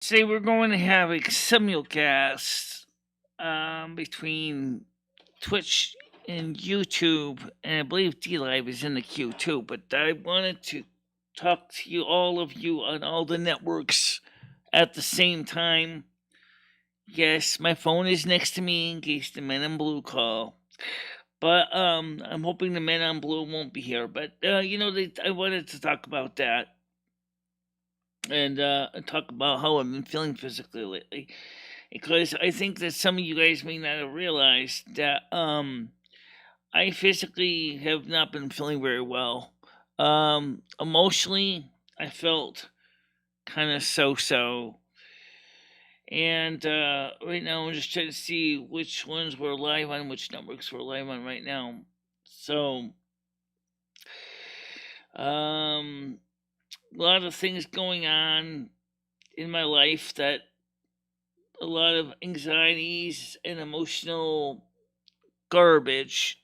Today we're going to have a simulcast between Twitch and YouTube, and I believe D-Live is in the queue too. But I wanted to talk to you, all of you, on all the networks at the same time. Yes, my phone is next to me in case the men in blue call. But I'm hoping the men on blue won't be here. But I wanted to talk about that and talk about how I've been feeling physically lately, because I think that some of you guys may not have realized that I physically have not been feeling very well. Emotionally, I felt kind of so. And right now, I'm just trying to see which ones we're live on, which networks we're live on right now. So, a lot of things going on in my life, that a lot of anxieties and emotional garbage.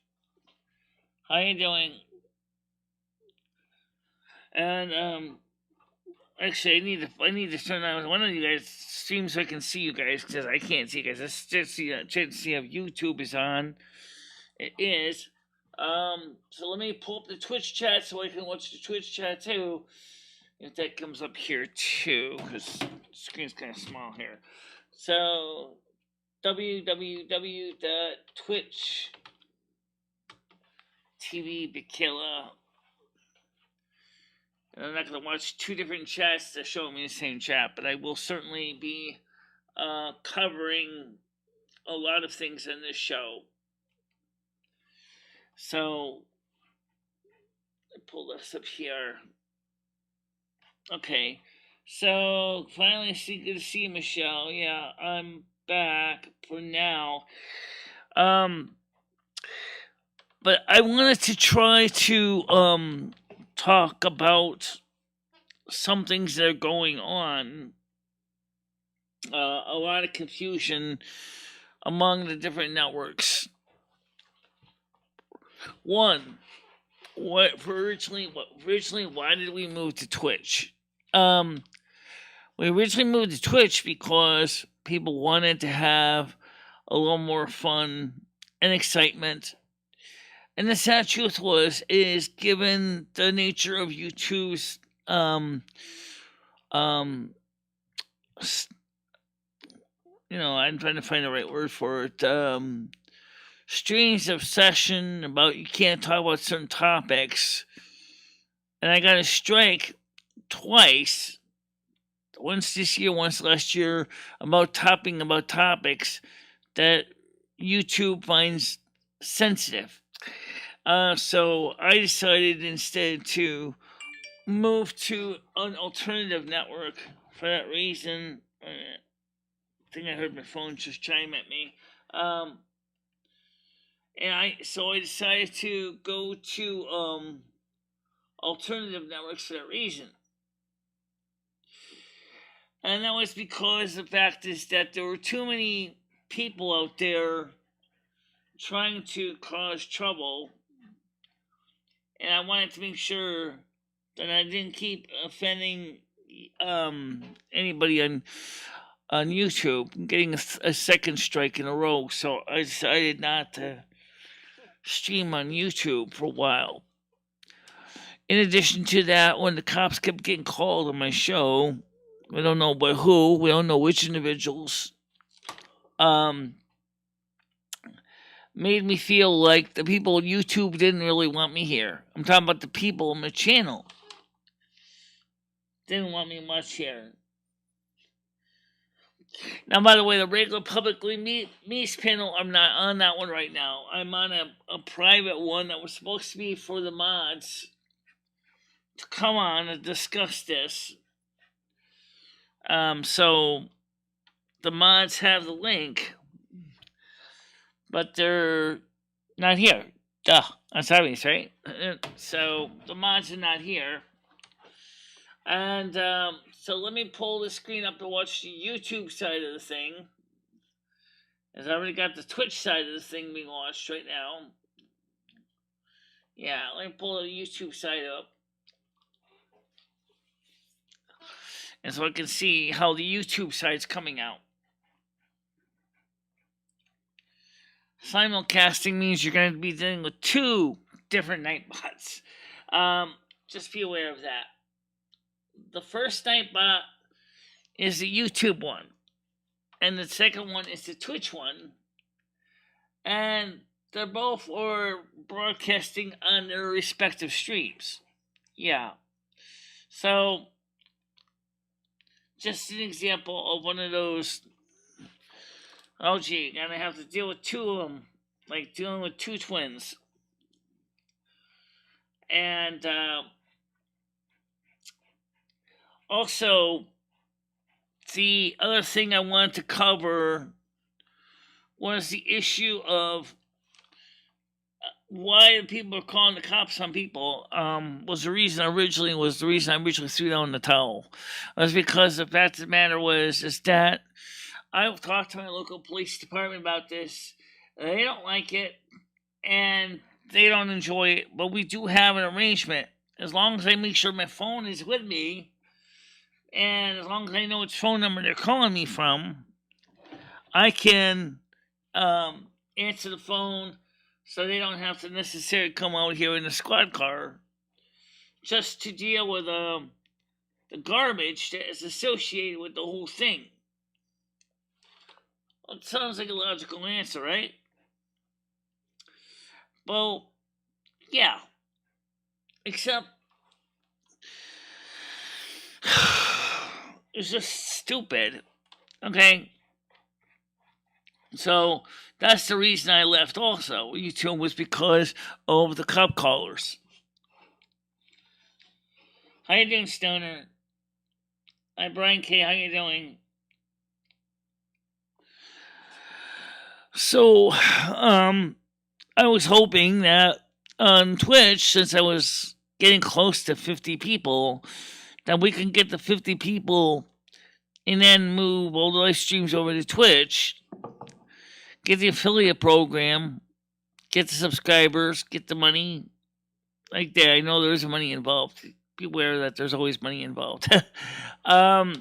How you doing? And actually, I need to turn on one of you guys stream so I can see you guys, because I can't see you guys. Let's just try to see if YouTube is on. It is. So let me pull up the Twitch chat so I can watch the Twitch chat too. If that comes up here too, because the screen's kind of small here. So www.twitch.tv Bikila. And I'm not going to watch two different chats that show me the same chat, but I will certainly be covering a lot of things in this show. So, I pull this up here. Okay, so finally, good to see you, Michelle. Yeah, I'm back for now. But I wanted to try to talk about some things that are going on. A lot of confusion among the different networks. One, why did we move to Twitch? We originally moved to Twitch because people wanted to have a little more fun and excitement. And the sad truth is given the nature of YouTube's I'm trying to find the right word for it. Strange obsession about you can't talk about certain topics. And I got a strike twice. Once this year, once last year, about topics that YouTube finds sensitive. So I decided instead to move to an alternative network for that reason. I think I heard my phone just chime at me. And I decided to go to alternative networks for that reason. And that was because the fact is that there were too many people out there trying to cause trouble, and I wanted to make sure that I didn't keep offending anybody on YouTube, getting a second strike in a row. So I decided not to stream on YouTube for a while. In addition to that, when the cops kept getting called on my show, we don't know by who, we don't know which individuals, made me feel like the people on YouTube didn't really want me here. I'm talking about the people on my channel. Didn't want me much here. Now, by the way, the regular publicly Mies panel, I'm not on that one right now. I'm on a private one that was supposed to be for the mods to come on and discuss this. So the mods have the link, but they're not here. Duh, that's obvious, right? So the mods are not here. And so let me pull the screen up to watch the YouTube side of the thing, as I already got the Twitch side of the thing being watched right now. Yeah, let me pull the YouTube side up. and so I can see how the YouTube side's coming out. Simulcasting means you're going to be dealing with 2 different Nightbots. Just be aware of that. The first Nightbot is the YouTube one, and the second one is the Twitch one, and they're both are broadcasting on their respective streams. Yeah. So, just an example of one of those. Oh gee, gonna have to deal with 2 of them, like dealing with 2 twins. And also, the other thing I wanted to cover was the issue of why people are calling the cops on people. Was the reason I originally threw down the towel. Was because the fact of the matter is that I've talked to my local police department about this. They don't like it, and they don't enjoy it. But we do have an arrangement. As long as I make sure my phone is with me, and as long as I know which phone number they're calling me from, I can answer the phone, so they don't have to necessarily come out here in a squad car just to deal with the garbage that is associated with the whole thing. Well, it sounds like a logical answer, right? Well, yeah. Except it's just stupid. Okay? So, that's the reason I left also. YouTube was because of the cop callers. How you doing, Stoner? Hi, Brian K. How you doing? So, I was hoping that on Twitch, since I was getting close to 50 people, that we can get the 50 people and then move all the live streams over to Twitch, get the affiliate program, get the subscribers, get the money. Like that, I know there's money involved. Be aware that there's always money involved. But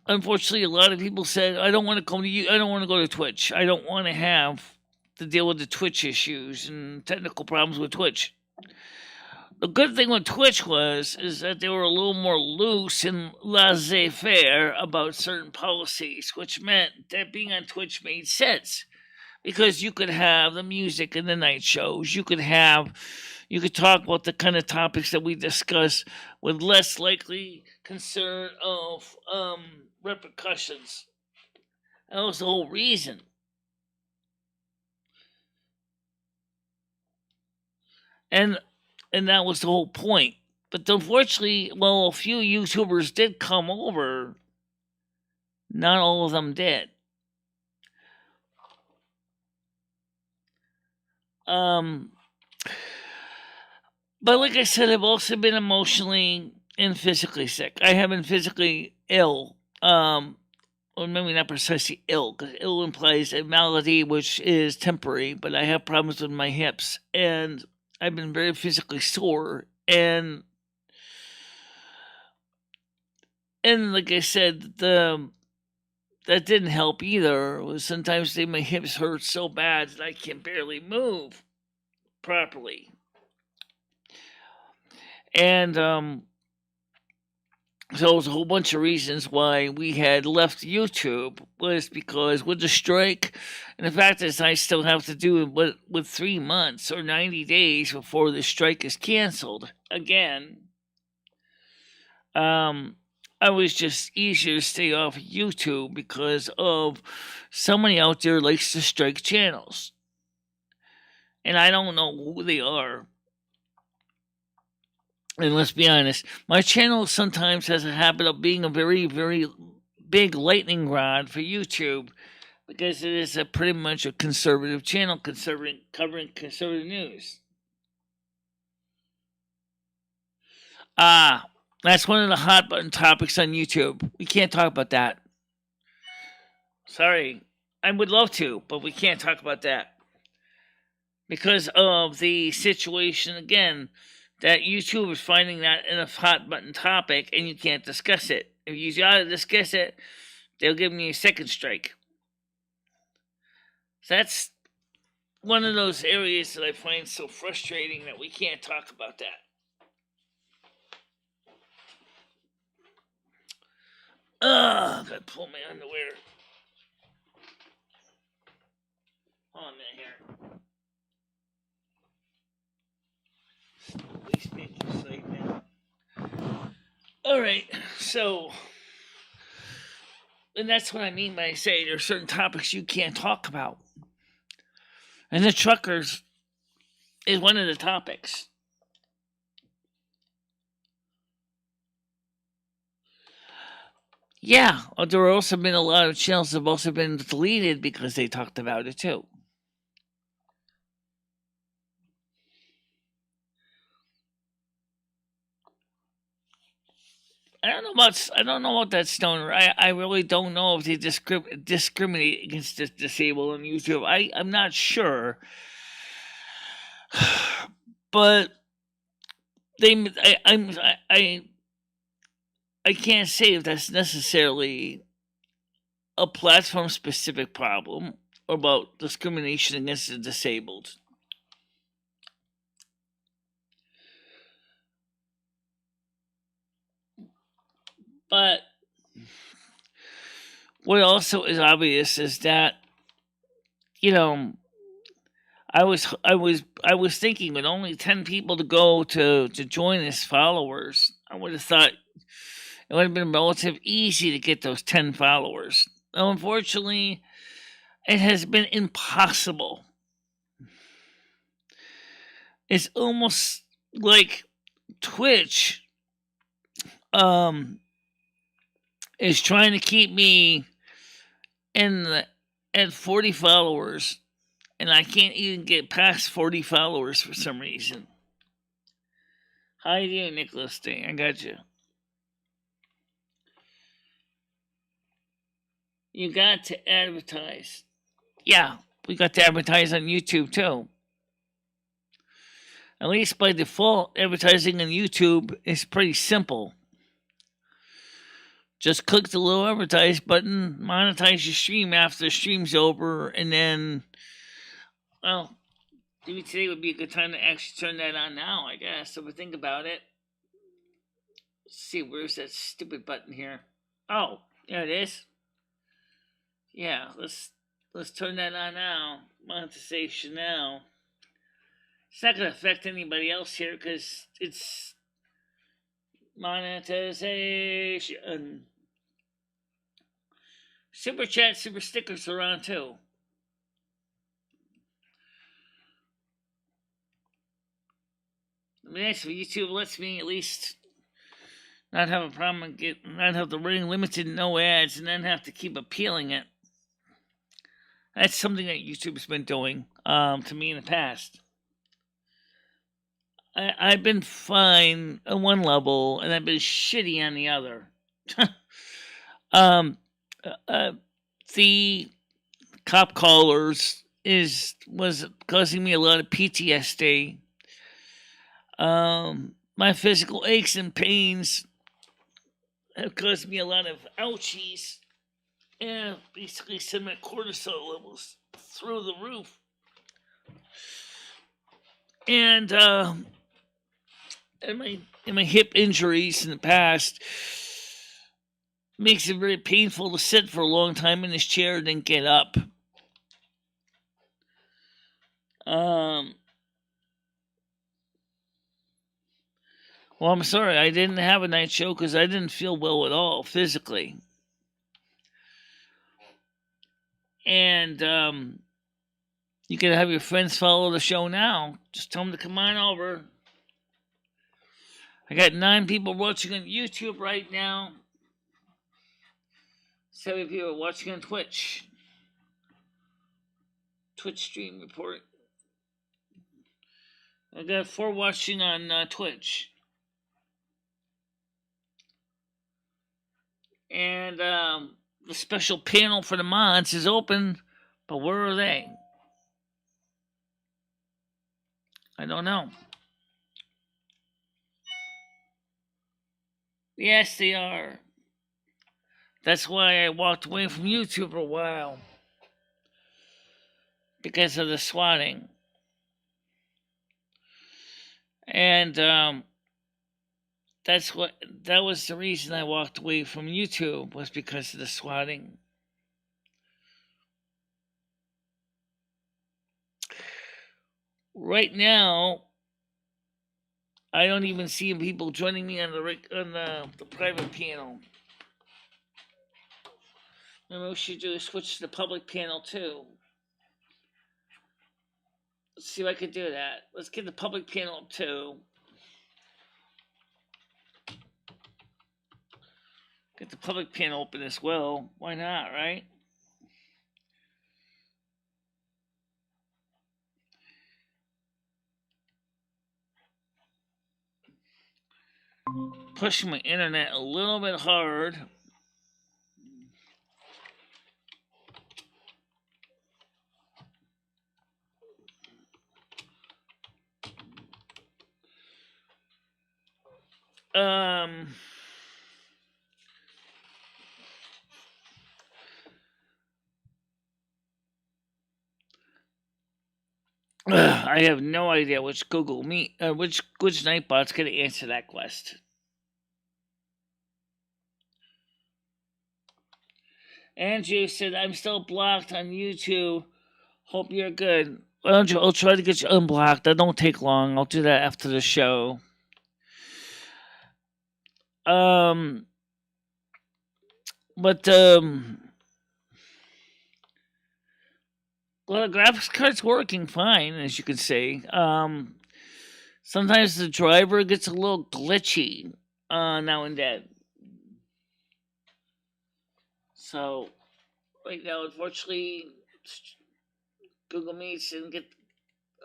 unfortunately, a lot of people said, I don't want to come to you. I don't want to go to Twitch. I don't want to have to deal with the Twitch issues and technical problems with Twitch. The good thing with Twitch is that they were a little more loose and laissez-faire about certain policies, which meant that being on Twitch made sense. Because you could have the music in the night shows. You could talk about the kind of topics that we discuss with less likely concern of repercussions. That was the whole reason. And that was the whole point. But unfortunately, a few YouTubers did come over. Not all of them did. But like I said, I've also been emotionally and physically sick. I have been physically ill. Or maybe not precisely ill, because ill implies a malady which is temporary, but I have problems with my hips, and I've been very physically sore, and like I said, that didn't help either. Sometimes my hips hurt so bad that I can barely move properly. And so it was a whole bunch of reasons why we had left YouTube, was because with the strike, and the fact is I still have to do it with 3 months or 90 days before the strike is canceled again. I was just easier to stay off YouTube because of somebody out there likes to strike channels. And I don't know who they are. And let's be honest, my channel sometimes has a habit of being a very, very big lightning rod for YouTube, because it is pretty much a conservative channel covering conservative news. That's one of the hot button topics on YouTube. We can't talk about that. Sorry. I would love to, but we can't talk about that. Because of the situation, again, that YouTube is finding that in a hot button topic and you can't discuss it. If you gotta discuss it, they'll give me a second strike. So that's one of those areas that I find so frustrating that we can't talk about that. Gotta pull my underwear. Hold on a minute here. Waste management site now. Alright, so, and that's what I mean by saying there are certain topics you can't talk about. And the truckers is one of the topics. Yeah, there have also been a lot of channels that have also been deleted because they talked about it too. I don't know about that stoner. I really don't know if they discriminate against the disabled on YouTube. I'm not sure, but I can't say if that's necessarily a platform specific problem or about discrimination against the disabled. But what also is obvious is that, you know, I was thinking with only 10 people to go to join as followers, I would have thought it would have been relatively easy to get those 10 followers. Now, unfortunately, it has been impossible. It's almost like Twitch is trying to keep me at 40 followers, and I can't even get past 40 followers for some reason. How you doing, Nicholas Day? I got you. You got to advertise. Yeah, we got to advertise on YouTube too. At least by default, advertising on YouTube is pretty simple. Just click the little advertise button, monetize your stream after the stream's over, and then, well, maybe today would be a good time to actually turn that on now, I guess, if we think about it. Let's see, where's that stupid button here? Oh, there it is. Yeah, let's turn that on now. Monetization now. It's not going to affect anybody else here because it's monetization. Super chat, super stickers are on too. I mean, that's what YouTube lets me at least not have a problem and not have the rating limited, no ads, and then have to keep appealing it. That's something that YouTube's been doing to me in the past. I've been fine on one level, and I've been shitty on the other. The cop callers was causing me a lot of PTSD. My physical aches and pains have caused me a lot of ouchies, and basically sent my cortisol levels through the roof. And my hip injuries in the past makes it very painful to sit for a long time in this chair and then get up. Well, I'm sorry, I didn't have a night show because I didn't feel well at all physically. And you can have your friends follow the show now. Just tell them to come on over. I got 9 people watching on YouTube right now. 7 people watching on Twitch. Twitch stream report. I got 4 watching on Twitch. And the special panel for the mods is open, but where are they? I don't know. Yes, they are. That's why I walked away from YouTube for a while. Because of the swatting. And that was the reason I walked away from YouTube, was because of the swatting. Right now, I don't even see people joining me on the private panel. Maybe we should do switch to the public panel too. Let's see if I can do that. Let's get the public panel up too. Get the public panel open as well. Why not, right? Pushing my internet a little bit hard. I have no idea which Google Meet, which Nightbot's going to answer that quest. Andrew said, "I'm still blocked on YouTube. Hope you're good." Well, Andrew, I'll try to get you unblocked. That don't take long. I'll do that after the show. But well, the graphics card's working fine, as you can see. Sometimes the driver gets a little glitchy now and then. So, right now, unfortunately, Google Meets didn't get.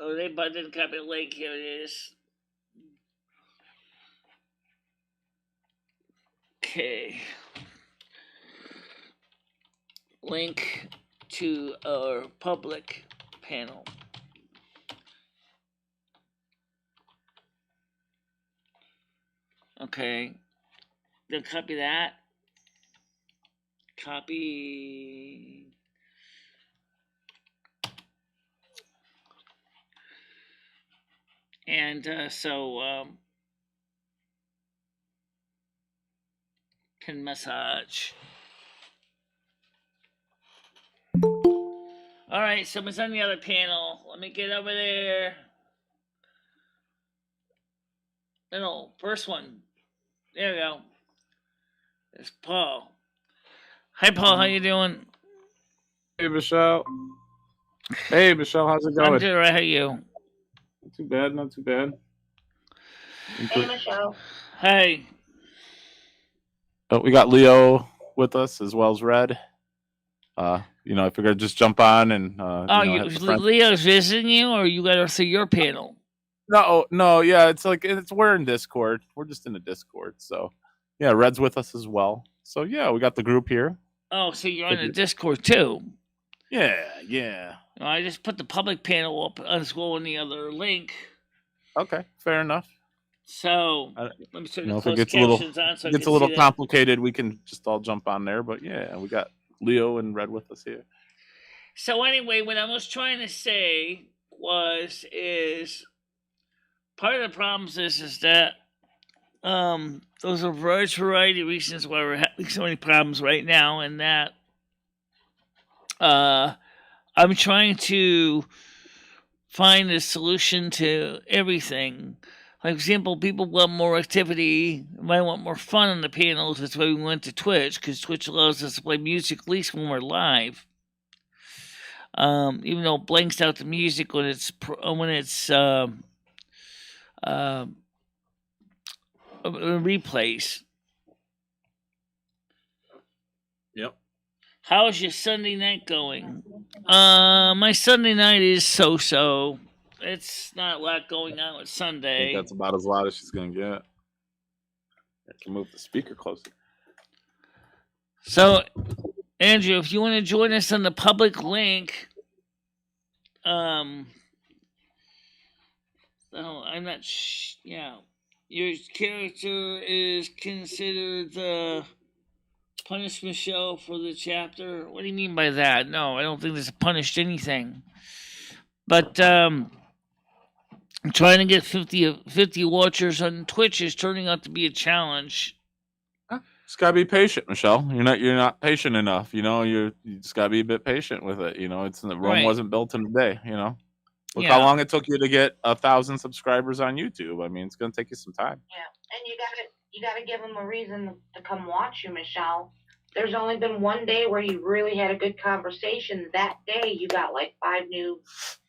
Oh, they didn't copy the link. Here it is. Okay. Link to our public panel. Okay. Then copy that. Copy. And can massage. All right, someone's on the other panel. Let me get over there. No, first one. There we go. It's Paul. Hi, Paul. How you doing? Hey, Michelle. Hey, Michelle. How's it going? I'm doing right. How are you? Not too bad. Not too bad. Hey, Michelle. Hey. Oh, we got Leo with us as well as Red. I figured I'd just jump on and. Leo's visiting you, or you got to see your panel? No, yeah, we're in Discord. We're just in the Discord, so yeah, Red's with us as well. So yeah, we got the group here. Oh, so you're on the Discord too? Yeah. I just put the public panel up as well in the other link. Okay, fair enough. So let me turn the closed captions on. So it gets a little complicated. We can just all jump on there, but yeah, we got Leo and Red with us here. So anyway, what I was trying to say is part of the problems is that those are a variety of reasons why we're having so many problems right now, and that I'm trying to find a solution to everything. Like, for example, people want more activity, might want more fun on the panels. That's why we went to Twitch, because Twitch allows us to play music at least when we're live. Even though it blanks out the music when it's replays. Yep. How is your Sunday night going? My Sunday night is so. It's not a lot going on with Sunday. I think that's about as loud as she's gonna get. I can move the speaker closer. So, Andrew, if you want to join us on the public link, so I'm not. Yeah, your character is considered punished Michelle for the chapter. What do you mean by that? No, I don't think there's punished anything. But trying to get 50 watchers on Twitch is turning out to be a challenge. Just gotta be patient, Michelle. You're not patient enough. You just gotta be a bit patient with it. Rome wasn't built in a day. Look how long it took you to get 1,000 subscribers on YouTube. I mean, it's gonna take you some time. Yeah, and you gotta give them a reason to come watch you, Michelle. There's only been one day where you really had a good conversation. That day, you got like 5 new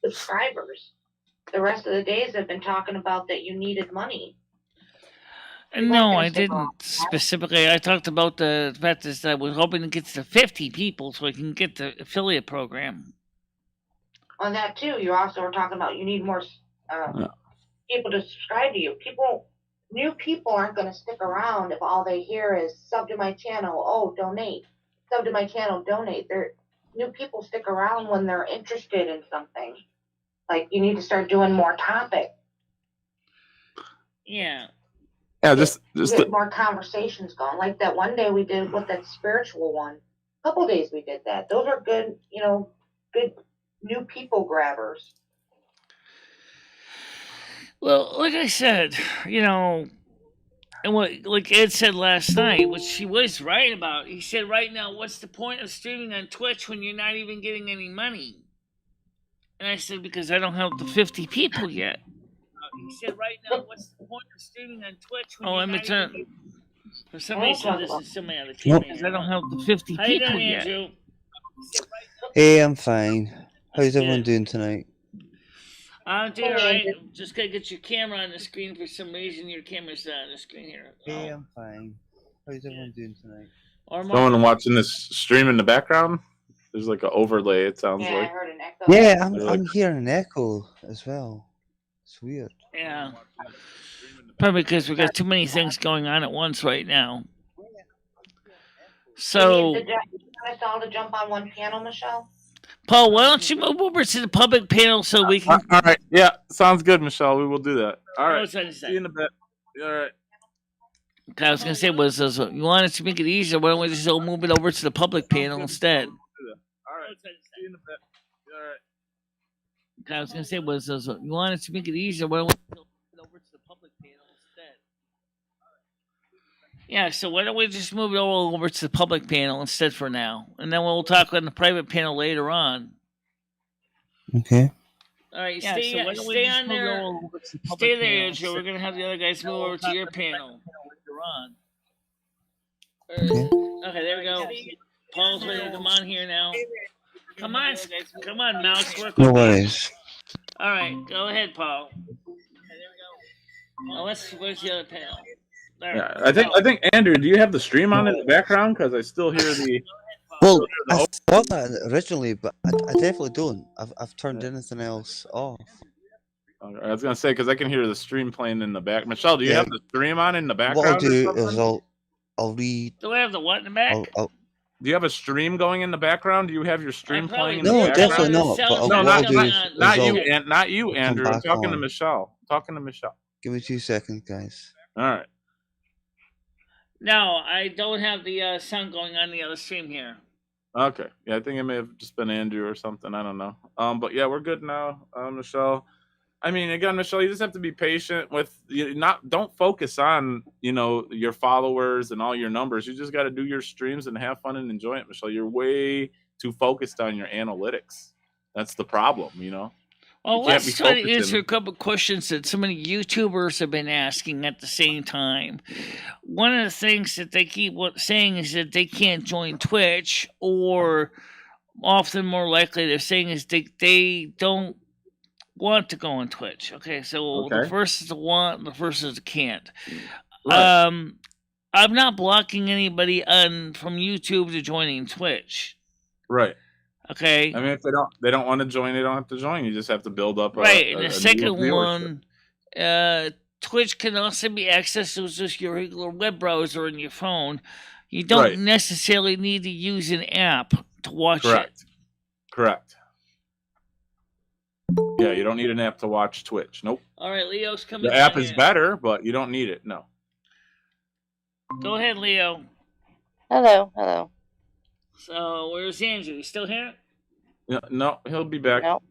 subscribers. The rest of the days have been talking about that you needed money. No, I didn't specifically. I talked about the fact that I was hoping to get to 50 people so I can get the affiliate program. On that too, you also were talking about you need more people to subscribe to you. New people aren't going to stick around if all they hear is sub to my channel. Oh, donate. Sub to my channel, donate. New people stick around when they're interested in something. Like you need to start doing more topic. Yeah. Yeah, just get more conversations going. Like that one day we did with that spiritual one. A couple days we did that. Those are good, good new people grabbers. Well, like I said, and like Ed said last night, which he was right about. He said, right now, what's the point of streaming on Twitch when you're not even getting any money? And I said, because I don't have the 50 people yet. He said, right now, what's the point of streaming on Twitch when you're not even... For some reason, this is somebody on the team. Because I don't have the 50 people yet. Andrew? Hey, I'm fine. How's everyone doing tonight? I'm doing alright. Just gotta get your camera on the screen. For some reason, your camera's not on the screen here. Hey, I'm fine. How's everyone doing tonight? Someone watching this stream in the background? There's like an overlay, it sounds like. I heard an echo. Yeah, I'm hearing an echo as well. It's weird. Yeah. Probably because we got too many things going on at once right now. So... You want us all to jump on one panel, Michelle? Paul, why don't you move over to the public panel so we can... All right. Yeah, sounds good, Michelle. We will do that. All right. See you in a bit. All right. I was going to say, you wanted to make it easier, why don't we just all move it over to the public panel instead? All right. See you in a bit. All right. I was going to say, you wanted to make it easier, why don't we move it over to the public panel instead? Yeah, so why don't we just move it all over to the public panel instead for now? And then we'll talk on the private panel later on. Okay. All right, stay on there. Stay there, Andrew. We're going to have the other guys move over to your panel later on. Okay, there we go. Paul's ready to come on here now. Come on, Mouse. Work No with worries. All right, go ahead, Paul. Okay, there we go. Now where's the other panel? There. Yeah, I think Andrew, do you have the stream on in the background? Because I still hear the. Well, I thought that originally, but I definitely don't. I've turned anything else off. I was gonna say because I can hear the stream playing in the back. Michelle, do you have the stream on in the background? What I'll do is I'll read. Do I have the what in the back? Do you have a stream going in the background? Do you have your stream playing in the No, background? definitely not. But No, what I'll do is not you, Andrew. I'm talking to Michelle. Give me 2 seconds, guys. All right. No, I don't have the sound going on the other stream here. Okay. Yeah, I think it may have just been Andrew or something. I don't know. But yeah, we're good now, Michelle. I mean, again, Michelle, you just have to be patient with don't focus on, your followers and all your numbers. You just got to do your streams and have fun and enjoy it, Michelle. You're way too focused on your analytics. That's the problem, Well, let's try to answer a couple of questions that so many YouTubers have been asking at the same time. One of the things that they keep saying is that they can't join Twitch, or often more likely they're saying is they don't want to go on Twitch. Okay, so the first is the want, the first is the can't. Right. I'm not blocking anybody from YouTube to joining Twitch. Right. Okay. I mean, if they don't want to join, they don't have to join. You just have to build up. Right. And the second one, Twitch can also be accessed with just your regular web browser and your phone. You don't necessarily need to use an app to watch it. Correct. Yeah, you don't need an app to watch Twitch. Nope. All right, Leo's coming. The app is better, but you don't need it. No. Go ahead, Leo. Hello. So, where's Andrew? You still here? No, he'll be back. No.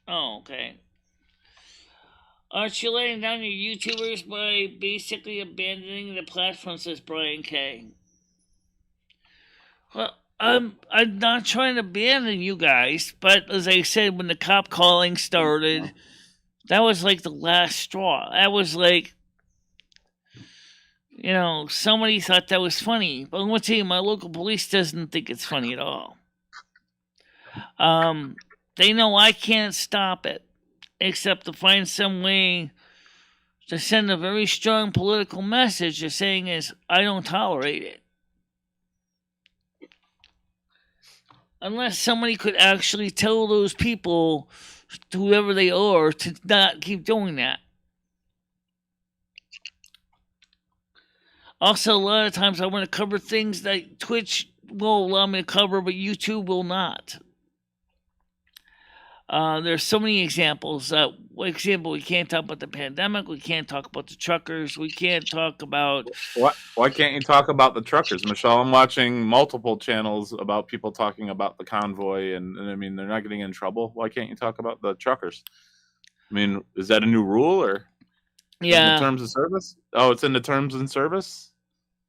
Oh, okay. Aren't you letting down your YouTubers by basically abandoning the platform, says Brian K. Well, I'm not trying to abandon you guys, but as I said, when the cop calling started, that was like the last straw. That was like, somebody thought that was funny. But I'm going to tell you, my local police doesn't think it's funny at all. They know I can't stop it, except to find some way to send a very strong political message of saying is, I don't tolerate it. Unless somebody could actually tell those people, whoever they are, to not keep doing that. Also, a lot of times I want to cover things that Twitch will allow me to cover, but YouTube will not. There's so many examples. For example, we can't talk about the pandemic. We can't talk about the truckers. We can't talk about... Why can't you talk about the truckers, Michelle? I'm watching multiple channels about people talking about the convoy, and I mean, they're not getting in trouble. Why can't you talk about the truckers? I mean, is that a new rule, or... Yeah. In the terms of service? Oh, it's in the terms and service?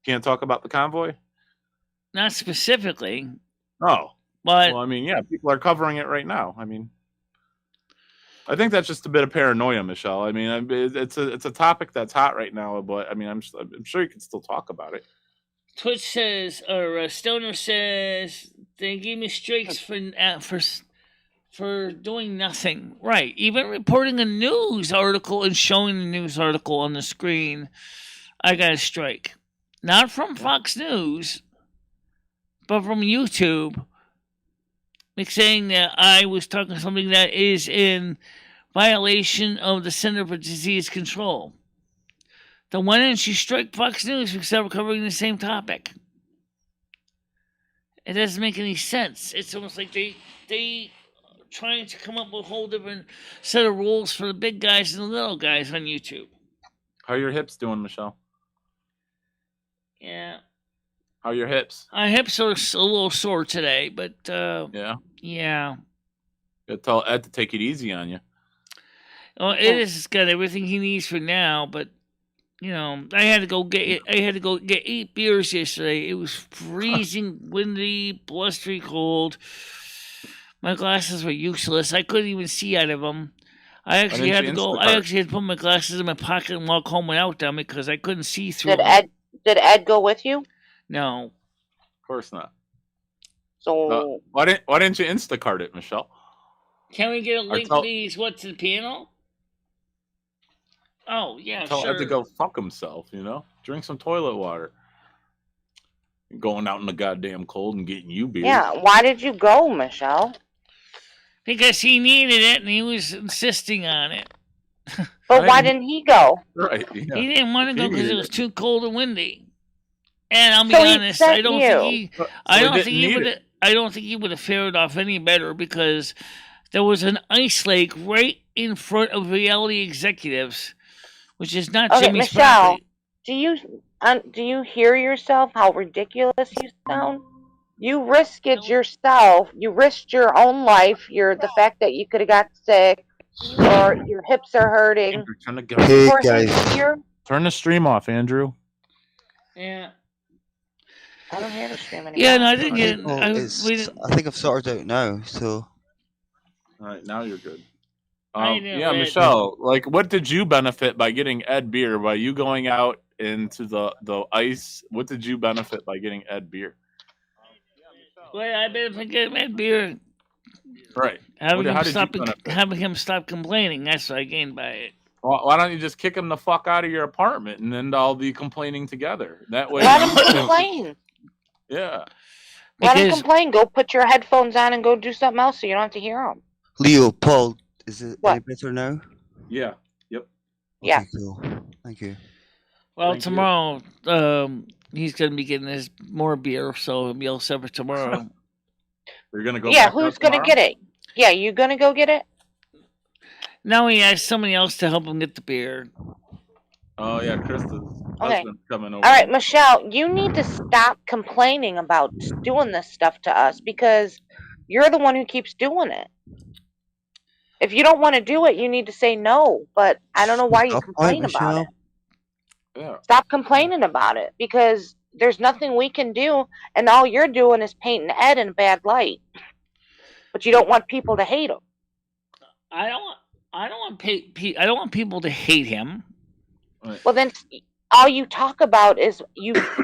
Can't talk about the convoy? Not specifically. Oh. But... Well, I mean, yeah, people are covering it right now. I mean... I think that's just a bit of paranoia, Michelle. I mean, it's a topic that's hot right now, but I mean, I'm sure you can still talk about it. Twitch says, or Stoner says, they gave me strikes for doing nothing. Right, even reporting a news article and showing the news article on the screen, I got a strike. Not from Fox News, but from YouTube. Saying that I was talking something that is in violation of the Center for Disease Control. Then why didn't you strike Fox News because they were covering the same topic? It doesn't make any sense. It's almost like they trying to come up with a whole different set of rules for the big guys and the little guys on YouTube. How are your hips doing, Michelle? Yeah. How are your hips? My hips are a little sore today, but yeah. Yeah. Gotta tell Ed to take it easy on you. Well, Ed has got everything he needs for now, but I had to go get 8 beers yesterday. It was freezing, windy, blustery cold. My glasses were useless. I couldn't even see out of them. I actually had to put my glasses in my pocket and walk home without them because I couldn't see through them. Did Ed go with you? No. Of course not. So why didn't you Instacart it, Michelle? Can we get a link, please? To the panel? Oh yeah, tell sure. Ed to go fuck himself. Drink some toilet water. Going out in the goddamn cold and getting you beer. Yeah, why did you go, Michelle? Because he needed it and he was insisting on it. But why didn't he go? Right. Yeah. He didn't want to go because it was too cold and windy. And I'll be honest, I don't think he would have fared off any better because there was an ice lake right in front of reality executives, which is not Jimmy's Michelle, property. Do you hear yourself? How ridiculous you sound. You risked yourself. You risked your own life. The fact that you could have got sick, or your hips are hurting. Hey guys, turn the stream off, Andrew. Yeah. I don't hear the stream anymore. Yeah, no, I didn't get it. I think I've sorted out now, so. All right, now you're good. Yeah, Michelle, what did you benefit by getting Ed beer? By you going out into the ice, what did you benefit by getting Ed beer? Well, I benefit getting Ed beer. Right. Having him stop complaining. That's what I gained by it. Well, why don't you just kick him the fuck out of your apartment and then all be complaining together? That way. Let him complain. Yeah. Let him complain. Go put your headphones on and go do something else so you don't have to hear him. Leo, Paul, is it any better now? Yeah. Yep. Yeah. Okay, cool. Thank you. Well, tomorrow, he's going to be getting more beer, so he'll be all set for tomorrow. You're going to go. Yeah, who's going to get it? Yeah, you going to go get it? Now he has somebody else to help him get the beer. Oh yeah, Krista's Okay. husband's coming over. All right, Michelle, you need to stop complaining about doing this stuff to us because you're the one who keeps doing it. If you don't want to do it, you need to say no. But I don't know why you Stop complain point, about it. Michelle. Yeah. Stop complaining about it because there's nothing we can do, and all you're doing is painting Ed in a bad light. But you don't want people to hate him. I don't want people to hate him. Right. Well, then all you talk about is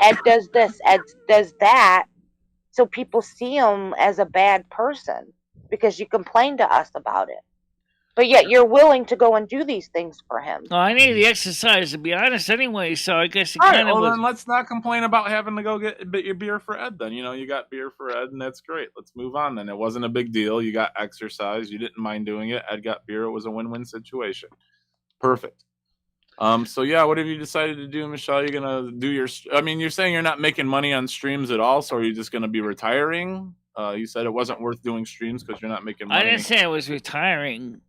Ed does this, Ed does that, so people see him as a bad person because you complain to us about it. But yet you're willing to go and do these things for him. Well, I need the exercise, to be honest, anyway. So I guess it All right, kind of well was. then let's not complain about having to go get your beer for Ed. Then you got beer for Ed, and that's great. Let's move on. Then it wasn't a big deal. You got exercise. You didn't mind doing it. Ed got beer. It was a win-win situation. Perfect. So yeah, what have you decided to do, Michelle? You're gonna do your. I mean, you're saying you're not making money on streams at all, so are you just gonna be retiring? You said it wasn't worth doing streams because you're not making money. I didn't say I was retiring.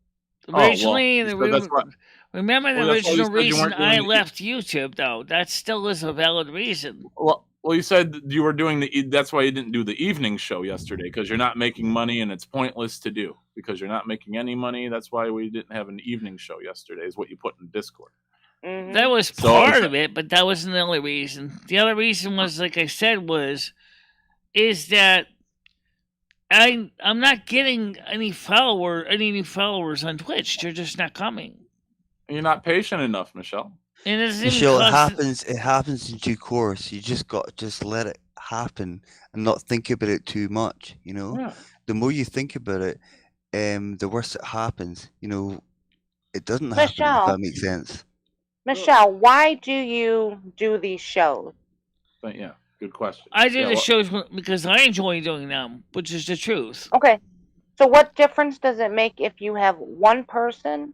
Oh, well, Originally, you said that's what- remember the well, that's why you original said you reason weren't doing I the- left YouTube, though. That still is a valid reason. Well, you said you were doing that's why you didn't do the evening show yesterday, because you're not making money and it's pointless to do because you're not making any money. That's why we didn't have an evening show yesterday, is what you put in Discord. Mm-hmm. That was part of it, but that wasn't the only reason. The other reason was, like I said, is that I'm not getting any new followers on Twitch. They're just not coming. You're not patient enough, Michelle. And it's Michelle, it happens in due course. You just got to just let it happen and not think about it too much, Yeah. The more you think about it, the worse it happens. It doesn't happen, if Michelle. that makes sense. Michelle, why do you do these shows? But yeah, good question. I do the shows because I enjoy doing them, which is the truth. Okay. So what difference does it make if you have one person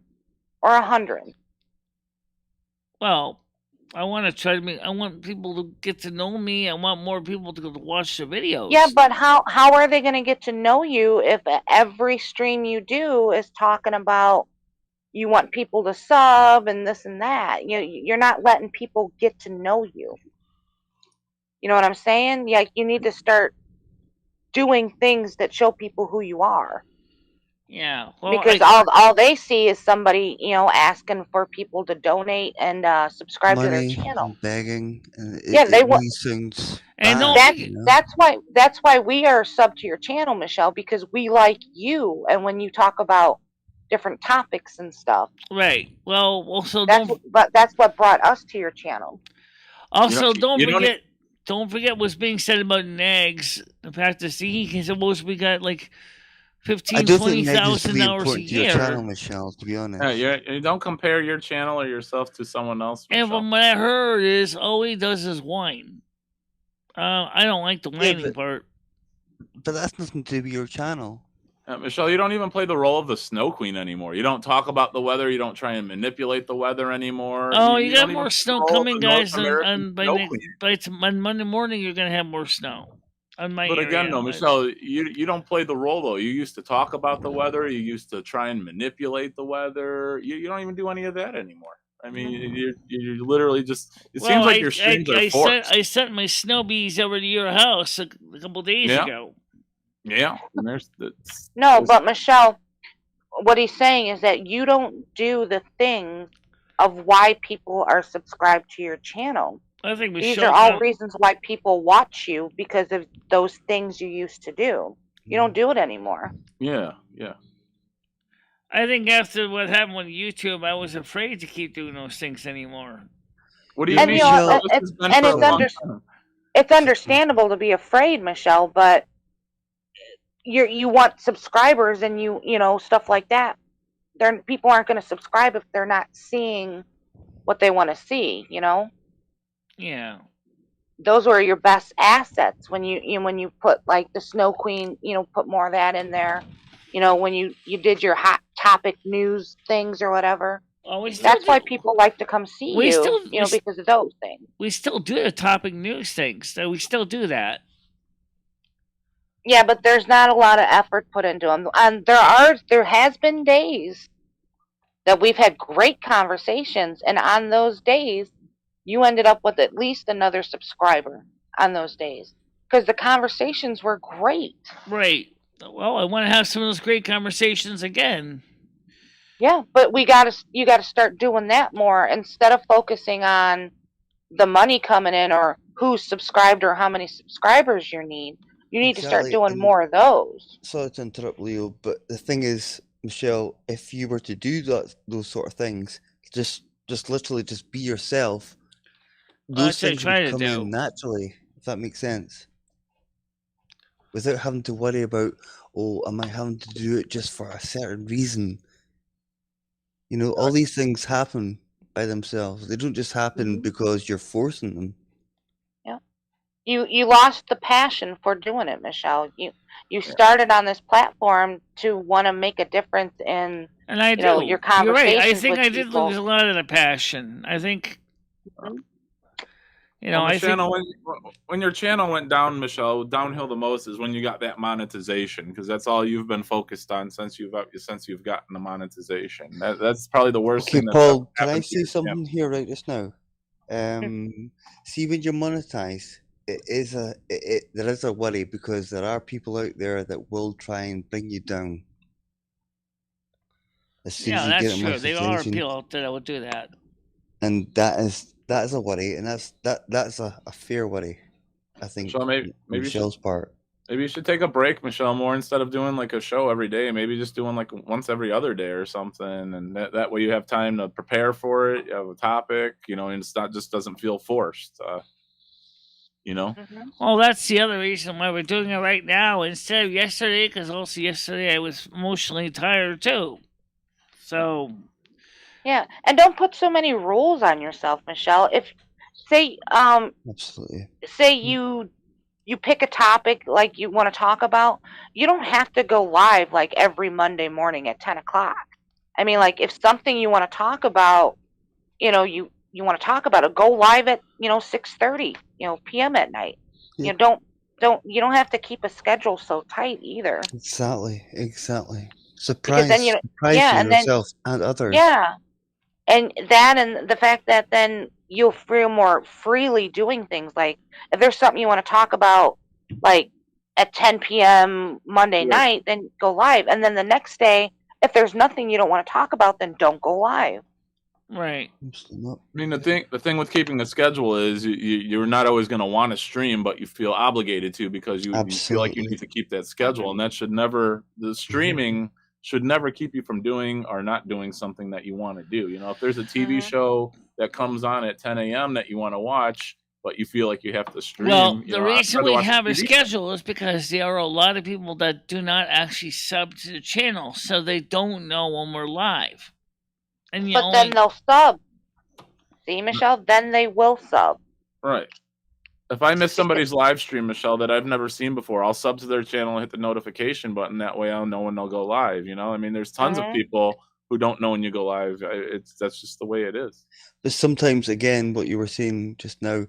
or 100? Well, I want people to get to know me. I want more people to watch the videos. Yeah, but how are they going to get to know you if every stream you do is talking about you want people to sub and this and that? You're not letting people get to know you. You know what I'm saying? Yeah, you need to start doing things that show people who you are. Yeah, well, because all they see is somebody, asking for people to donate and subscribe to their channel, and begging. And they want. And That's why we are sub to your channel, Michelle, because we like you, and when you talk about different topics and stuff. Right. Well, also that's what brought us to your channel. Also, don't forget what's being said about nags. The fact that he can suppose we got like 20,000 hours a year. Channel, Michelle, to be honest. You don't compare your channel or yourself to someone else. And from what I heard is all he does is whine. I don't like the whining part. But that's nothing to do with your channel. Michelle, you don't even play the role of the Snow Queen anymore. You don't talk about the weather. You don't try and manipulate the weather anymore. Oh, you got more snow coming, guys. By Monday morning, you're going to have more snow. But again, though, Michelle, you don't play the role, though. You used to talk about the weather. You used to try and manipulate the weather. You don't even do any of that anymore. I mean, you're literally just. Seems like your streams are forced. I sent my snow bees over to your house a couple days ago. Yeah. But Michelle, what he's saying is that you don't do the things of why people are subscribed to your channel. I think these are all reasons why people watch you, because of those things you used to do. You don't do it anymore. Yeah. I think after what happened with YouTube, I was afraid to keep doing those things anymore. What do you mean? It's understandable to be afraid, Michelle, but you want subscribers and you stuff like that. People aren't going to subscribe if they're not seeing what they want to see. Yeah. Those were your best assets when you put like the Snow Queen, put more of that in there. When you did your hot topic news things or whatever. That's why people like to come see you, because of those things. We still do the topic news things, so we still do that. Yeah, but there's not a lot of effort put into them, and there has been days that we've had great conversations, and on those days, you ended up with at least another subscriber on those days because the conversations were great. Right. Well, I want to have some of those great conversations again. Yeah, but you got to start doing that more instead of focusing on the money coming in or who's subscribed or how many subscribers you need. You need to start Exactly. doing And more of those. sorry to interrupt, Leo, but the thing is, Michelle, if you were to do those sort of things, just literally just be yourself, Well, those that's what I things try would to come do. in naturally, if that makes sense. Without having to worry about, oh, am I having to do it just for a certain reason? You know, all these things happen by themselves. They don't just happen because you're forcing them. Yeah. You lost the passion for doing it, Michelle. You started on this platform to want to make a difference in And I your do. You're right. conversations I think with I did people. lose a lot of the passion. I think, you know, On the I think channel, when your channel went down, Michelle, downhill the most is when you got that monetization, because that's all you've been focused on since you've gotten the monetization. That's probably the worst Okay, thing that's Paul, ever can I happened to say your something here right just now? See, when you monetize, there is a worry because there are people out there that will try and bring you down. As soon as you that's get a true. There are monetization, people out there that would do that. and that is a worry, and that's a fair worry. I think So maybe Michelle's part. Maybe you should take a break, Michelle, more instead of doing like a show every day. Maybe just doing like once every other day or something, and that way you have time to prepare for it. You have a topic, you know, and it's not just doesn't feel forced. You know. Well, that's the other reason why we're doing it right now instead of yesterday, because also yesterday I was emotionally tired too. So Yeah, and don't put so many rules on yourself, Michelle. If Absolutely. say you pick a topic like you want to talk about, you don't have to go live like every Monday morning at 10 o'clock. I mean, like if something you want to talk about, you want to talk about it, go live at 6:30 p.m. at night. Yeah. You don't have to keep a schedule so tight either. Exactly. Because then surprise yourself and others. Yeah, and the fact that then you'll feel more freely doing things. Like if there's something you want to talk about, like at 10 p.m. Monday night, then go live. And then the next day, if there's nothing you don't want to talk about, then don't go live. Right. I mean, the thing with keeping a schedule is you're not always going to want to stream, but you feel obligated to because you feel like you need to keep that schedule, and that should never. The streaming should never keep you from doing or not doing something that you want to do. You know, if there's a TV show that comes on at 10 a.m. that you want to watch, but you feel like you have to stream. Well, the reason we have a schedule is because there are a lot of people that do not actually sub to the channel, so they don't know when we're live. And then they'll sub. See, Michelle? Then they will sub. Right. If I miss somebody's live stream, Michelle, that I've never seen before, I'll sub to their channel and hit the notification button. That way I'll know when they'll go live. You know, I mean, there's tons of people who don't know when you go live. That's just the way it is. But sometimes, again, what you were saying just now,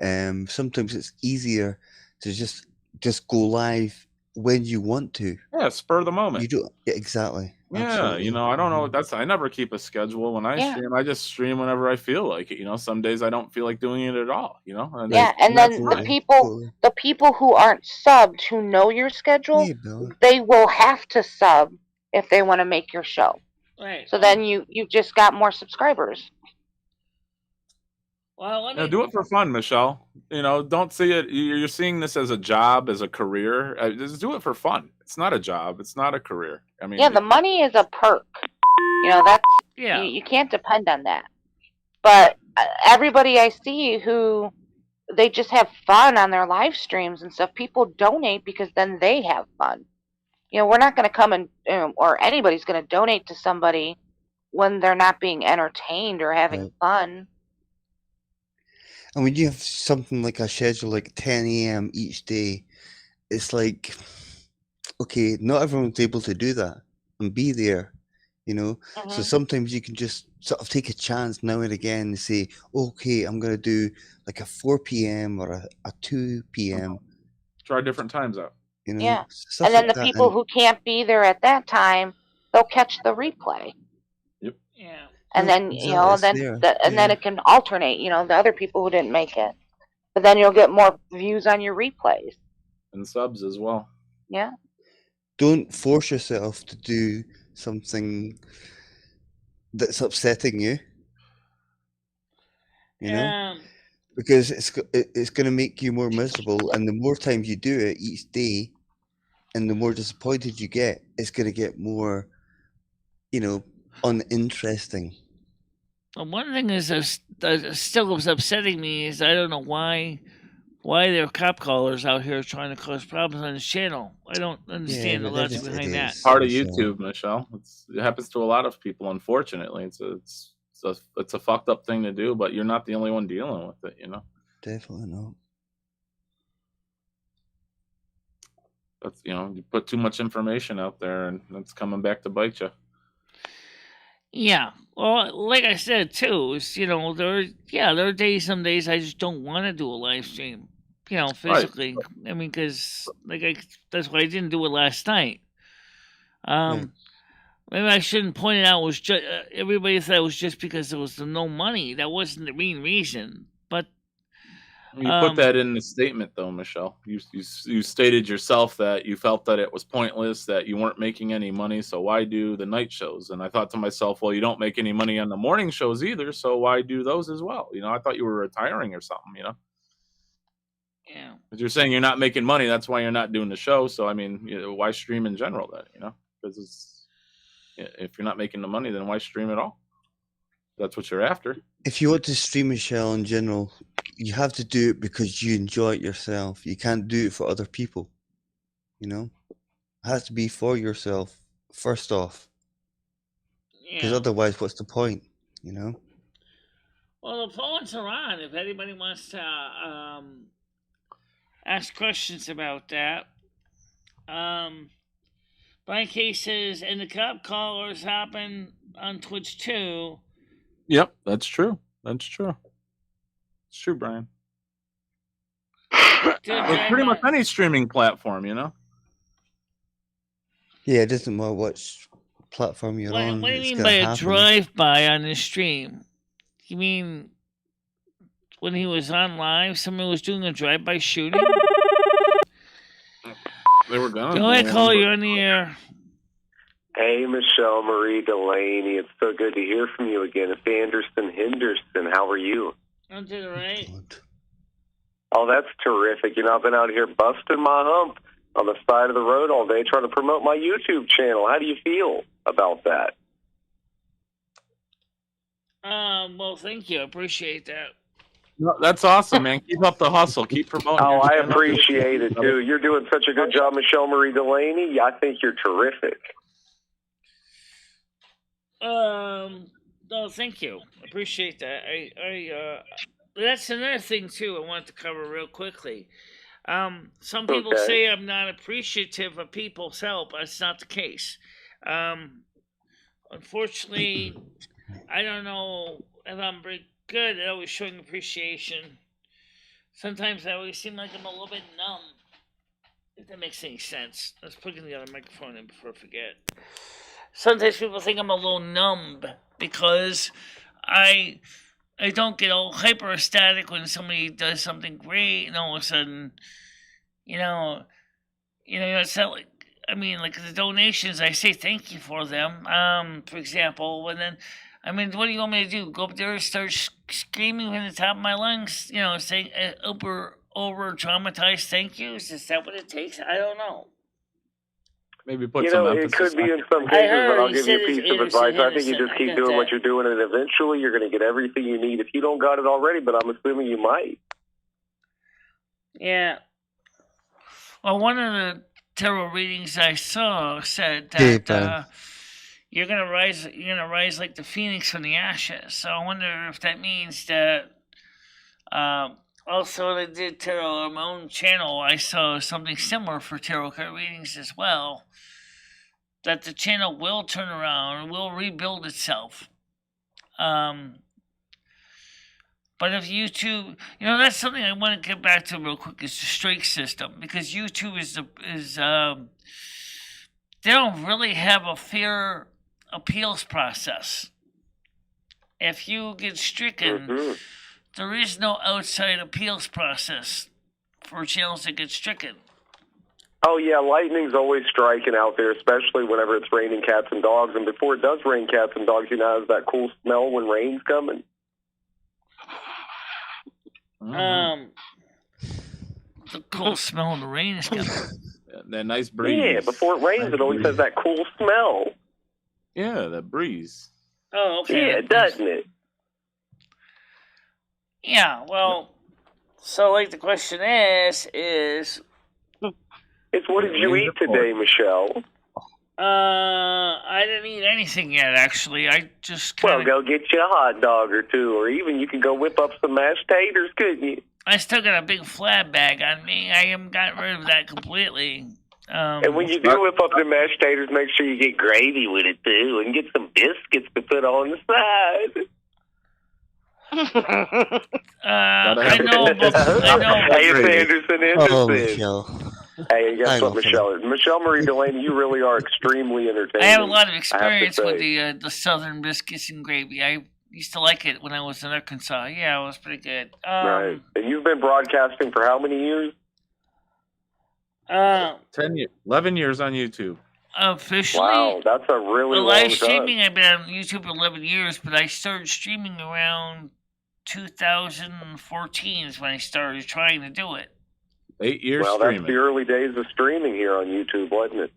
sometimes it's easier to just go live when you want to. Yeah, spur of the moment. You do exactly. Yeah, Absolutely. you know, I don't know. I never keep a schedule when I stream. I just stream whenever I feel like it. You know, some days I don't feel like doing it at all. You know. And then the people who aren't subbed, who know your schedule, they will have to sub if they want to make your show. Right. So then you just got more subscribers. Well, do it for fun, Michelle. You know, don't see it. You're seeing this as a job, as a career. Just do it for fun. It's not a job. It's not a career. I mean, the money is a perk. You know, that's you can't depend on that. But everybody I see who they just have fun on their live streams and stuff, people donate because then they have fun. You know, we're not going to come and or anybody's going to donate to somebody when they're not being entertained or having fun. And when you have something like a schedule like 10 a.m. each day, it's like, okay, not everyone's able to do that and be there, you know. So sometimes you can just sort of take a chance now and again and say, okay, I'm going to do like a 4 p.m. or a 2 p.m. Try different times out. You know, yeah. And then the people who can't be there at that time, they'll catch the replay. Yep. Yeah. And then exactly, it's there. then it can alternate. The other people who didn't make it, but then you'll get more views on your replays. And subs as well. Yeah. Don't force yourself to do something that's upsetting you. Because it's going to make you more miserable, and the more times you do it each day, and the more disappointed you get, it's going to get more, uninteresting. Well, one thing is that still was upsetting me is I don't know why there are cop callers out here trying to cause problems on this channel. I don't understand the logic behind that. Part of YouTube, Michelle. It happens to a lot of people, unfortunately. It's a fucked up thing to do, but you're not the only one dealing with it, Definitely not. That's you put too much information out there, and it's coming back to bite you. Yeah, well, like I said too, is there are days, some days I just don't want to do a live stream, physically. Right. I mean, because that's why I didn't do it last night. Maybe I shouldn't point it out. It was just everybody thought it was just because there was no money. That wasn't the main reason. But you put that in the statement, though, Michelle. You stated yourself that you felt that it was pointless, that you weren't making any money. So why do the night shows? And I thought to myself, well, you don't make any money on the morning shows either. So why do those as well? I thought you were retiring or something. Yeah. Because you're saying you're not making money. That's why you're not doing the show. So I mean, why stream in general then? Because if you're not making the money, then why stream at all? That's what you're after. If you want to stream, Michelle, in general, you have to do it because you enjoy it yourself. You can't do it for other people. It has to be for yourself first off. Because otherwise, what's the point? Well, the phones are on. If anybody wants to ask questions about that. Brian K says, and the cop callers happen on Twitch too. Yep, that's true. It's true, Brian. Well, pretty much any streaming platform, Yeah, it doesn't matter what platform you're on. What do you mean by a drive-by on this stream? You mean when he was on live, somebody was doing a drive-by shooting? They were gone. Go ahead, call you on the air. Hey, MicheleMarieDalene. It's so good to hear from you again. It's Anderson Henderson. How are you? I'm doing all right. Oh, that's terrific. I've been out here busting my hump on the side of the road all day trying to promote my YouTube channel. How do you feel about that? Well, thank you. I appreciate that. No, that's awesome, man. Keep up the hustle. Keep promoting. Oh, I appreciate it, too. You're doing such a good job, MicheleMarieDalene. I think you're terrific. No, thank you. Appreciate that. That's another thing too. I wanted to cover real quickly. Some people say I'm not appreciative of people's help. That's not the case. Unfortunately, I don't know if I'm very good at always showing appreciation. Sometimes I always seem like I'm a little bit numb. If that makes any sense. Let's put the other microphone in before I forget. Sometimes people think I'm a little numb because I don't get all hyper ecstatic when somebody does something great, and all of a sudden, it's not like, like the donations, I say thank you for them. For example, and then, what do you want me to do? Go up there and start screaming from the top of my lungs, saying over traumatized thank yous? Is that what it takes? I don't know. Maybe put some emphasis. It could be in some cases, but I'll give you a piece of advice. I think you just keep doing what you're doing, and eventually you're going to get everything you need. If you don't got it already, but I'm assuming you might. Yeah. Well, one of the tarot readings I saw said that you're gonna rise like the phoenix from the ashes. So I wonder if that means that. Also, when I did tarot on my own channel, I saw something similar for tarot card readings as well. That the channel will turn around and will rebuild itself. But if YouTube, that's something I want to get back to real quick, is the strike system, because YouTube is they don't really have a fair appeals process. if you get stricken, there is no outside appeals process for channels that get stricken. Oh, yeah, lightning's always striking out there, especially whenever it's raining cats and dogs. And before it does rain cats and dogs, you know, has that cool smell when rain's coming. The cool smell of the rain is coming. That nice breeze. Yeah, before it rains, it always has that cool smell. Yeah, that breeze. Oh, okay. Yeah, doesn't it? Yeah, well, so like the question is It's what did you eat today, Michelle? I didn't eat anything yet, actually. I just kinda, Well, go get you a hot dog or two, or even you can go whip up some mashed taters, couldn't you? I still got a big flab bag on me. I haven't gotten rid of that completely. And when you do whip up the mashed taters, make sure you get gravy with it, too, and get some biscuits to put on the side. I know. Hey, it's Anderson. Oh, Michelle. Hey, and guess what, Michelle? MicheleMarieDalene, you really are extremely entertaining. I have a lot of experience with the Southern biscuits and gravy. I used to like it when I was in Arkansas. Yeah, it was pretty good. Right. And you've been broadcasting for how many years? 10 years, 11 years on YouTube. Officially, wow, that's a really long live time. streaming. I've been on YouTube for 11 years, but I started streaming around 2014 is when I started trying to do it. 8 years well, streaming. That's the early days of streaming here on YouTube, wasn't it?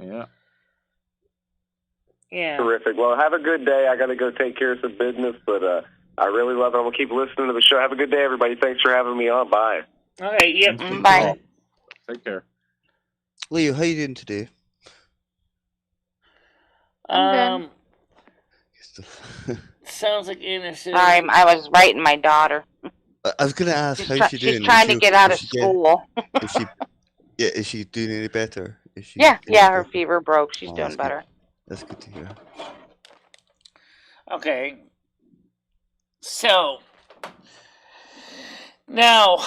Yeah. Yeah. Terrific. Well, have a good day. I got to go take care of some business, but I really love it. I'm going to keep listening to the show. Have a good day, everybody. Thanks for having me on. Bye. All right. Yep. Bye. Take care. Leo, how you doing today? I'm Sounds like innocent. I was writing my daughter. I was going to ask how she's doing. She's trying to get out of school. Is she doing any better? Yeah, her fever broke. She's doing better. That's good to hear. Okay. So now,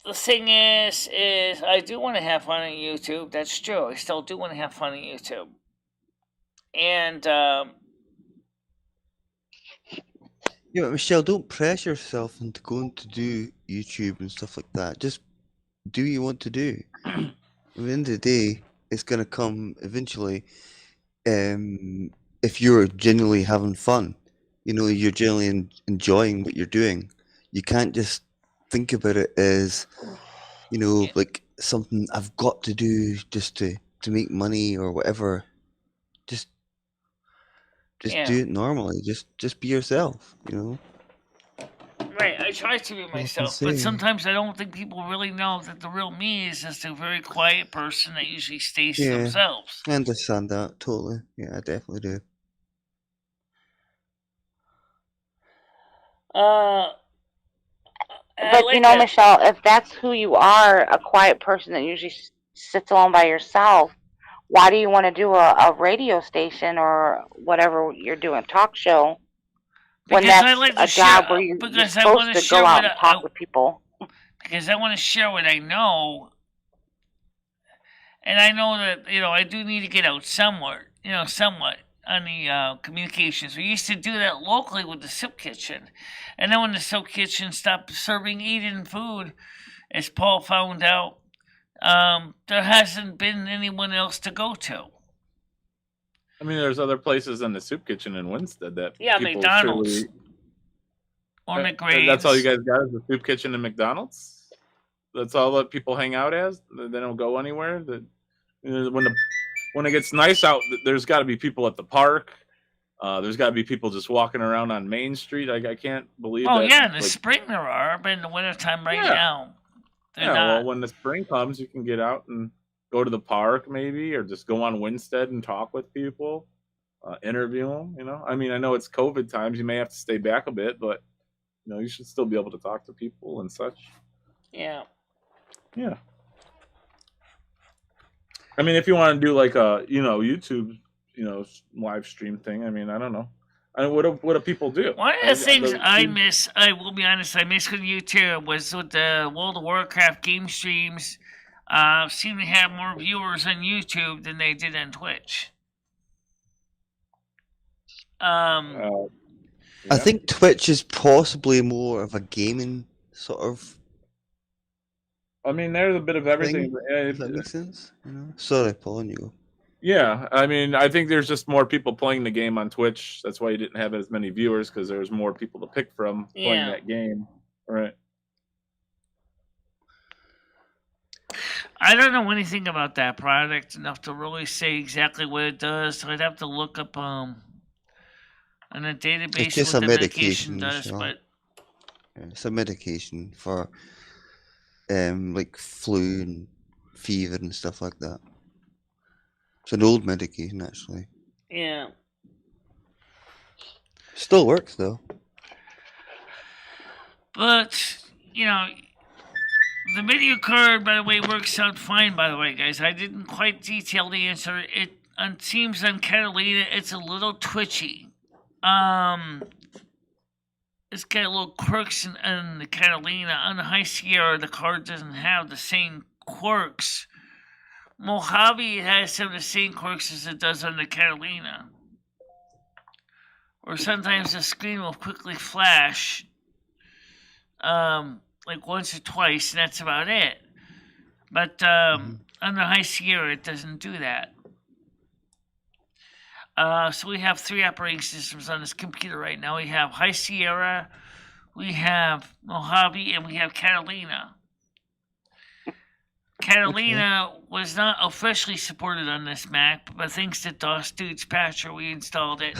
the thing is I do want to have fun on YouTube. That's true. I still do want to have fun on YouTube. And yeah, but Michelle, don't pressure yourself into going to do YouTube and stuff like that. Just do what you want to do. At the end of the day, it's going to come eventually. If you're genuinely having fun, you're genuinely enjoying what you're doing. You can't just think about it as, like something I've got to do just to make money or whatever. Just do it normally. Just be yourself, Right, I try to be myself, but sometimes I don't think people really know that the real me is just a very quiet person that usually stays to themselves. I understand that totally. Yeah, I definitely do. But like Michelle, if that's who you are, a quiet person that usually sits alone by yourself, why do you want to do a radio station or whatever you're doing, talk show, when that's a job where you're supposed to go out and talk with people? Because I want to share what I know, and I know that I do need to get out somewhat on the communications. We used to do that locally with the soup kitchen, and then when the soup kitchen stopped serving eating food, as Paul found out, there hasn't been anyone else to go to. I mean, there's other places in the soup kitchen in Winsted that McDonald's or McGrady's. That's all you guys got is the soup kitchen and McDonald's. That's all that people hang out as. They don't go anywhere. When it gets nice out, there's got to be people at the park. There's got to be people just walking around on Main Street. I can't believe. Oh yeah, in the spring there are, but in the wintertime now. Well, when the spring comes, you can get out and go to the park maybe, or just go on Winstead and talk with people, interview them. I mean, I know it's COVID times. You may have to stay back a bit, but you should still be able to talk to people and such. Yeah. Yeah. I mean, if you want to do like a YouTube live stream thing, I mean, I don't know. What do people do? One of the things I miss, I will be honest, I miss with YouTube was with the World of Warcraft game streams. Seem to have more viewers on YouTube than they did on Twitch. Yeah. I think Twitch is possibly more of a gaming sort of I mean, there's a bit of everything. thing. If that makes sense, you know. Sorry, Paul, and you. Yeah, I mean, I think there's just more people playing the game on Twitch. That's why you didn't have as many viewers, because there's more people to pick from playing Yeah. that game. Right. I don't know anything about that product enough to really say exactly what it does. So I'd have to look up on a database It's just what a the medication medication, does. Michelle. But It's a medication for like flu and fever and stuff like that. It's an old medication, actually. yeah, Still works though. but you know, the video card, by the way, works out fine. By the way, guys, I didn't quite detail the answer. It seems on Catalina, it's a little twitchy. It's got little quirks in the Catalina. On the High Sierra, the card doesn't have the same quirks. Mojave has some of the same quirks as it does on the Catalina. Or sometimes the screen will quickly flash, like once or twice, and that's about it. But on the High Sierra, it doesn't do that. So we have 3 operating systems on this computer right now. We have High Sierra, we have Mojave, and we have Catalina. Catalina was not officially supported on this Mac, but thanks to DOS Dude's patcher, we installed it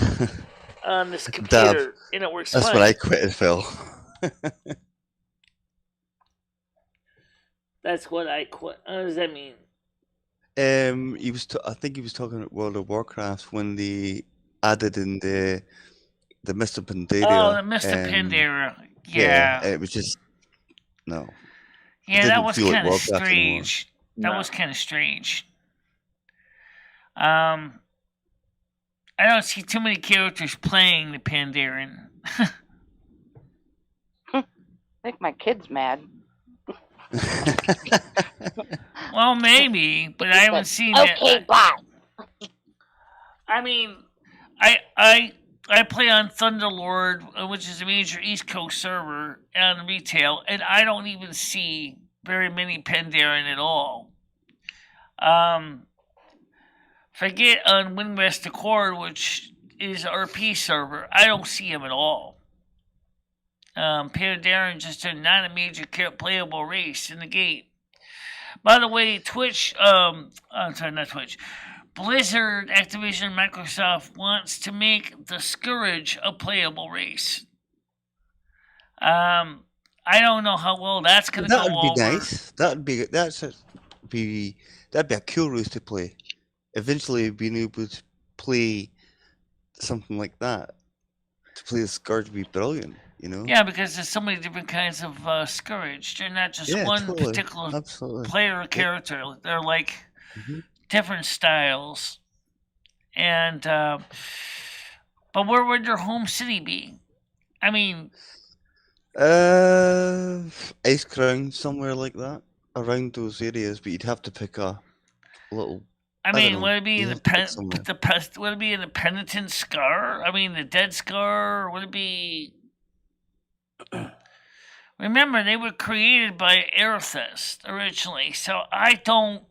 on this computer, and it works That's fine. when I quit as Phil. That's what I quit. What does that mean? He was. I think he was talking about World of Warcraft when they added in the Mr. Pandaria. Oh, the Mr. Pandaria. Yeah. It was just no. Yeah, It that didn't was feel like kind of Warcraft anymore. strange. No. That was kind of strange. I don't see too many characters playing the Pandaren. Make my kids mad. Well, maybe, but I haven't seen it. Okay, bot. I mean, I play on Thunderlord, which is a major East Coast server on retail, and I don't even see very many Pandaren at all. Forget on Windwest Accord, which is RP server. I don't see him at all. Pandaren just are not a major playable race in the game. By the way, Twitch, I'm sorry, not Twitch. Blizzard, Activision, Microsoft wants to make the Scourge a playable race. I don't know how well that's going to go over. That would be nice. That'd be a cool race to play. Eventually, being able to play something like that, to play the Scourge would be brilliant. You know? Yeah, because there's so many different kinds of Scourge. They're not just one totally. particular Absolutely. player or character. They're like different styles. And but where would your home city be? I mean, Ice Crown, somewhere like that, around those areas. But you'd have to pick a little. I don't mean, know. would it be You in have to pick somewhere. would it be in the Penitent Scar? I mean, the Dead Scar? Or would it be? Remember, they were created by Aerithest originally, so I don't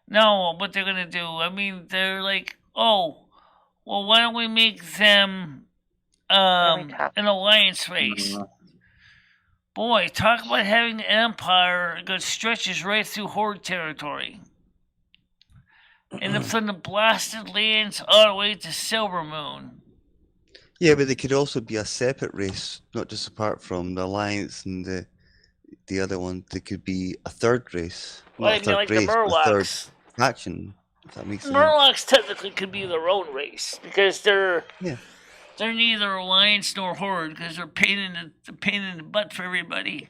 know what they're gonna do. I mean, they're like, oh, well, why don't we make them an alliance race? Boy, talk about having an empire that stretches right through Horde territory. And then from the blasted lands all the way to Silvermoon. Yeah, but they could also be a separate race, not just apart from the Alliance and the other one. They could be a third race. Well, Not a third like race, the but a third Murlocs. faction. If that makes sense. Murlocs technically could be their own race because they're Yeah. they're neither Alliance nor Horde because they're pain in the butt for everybody.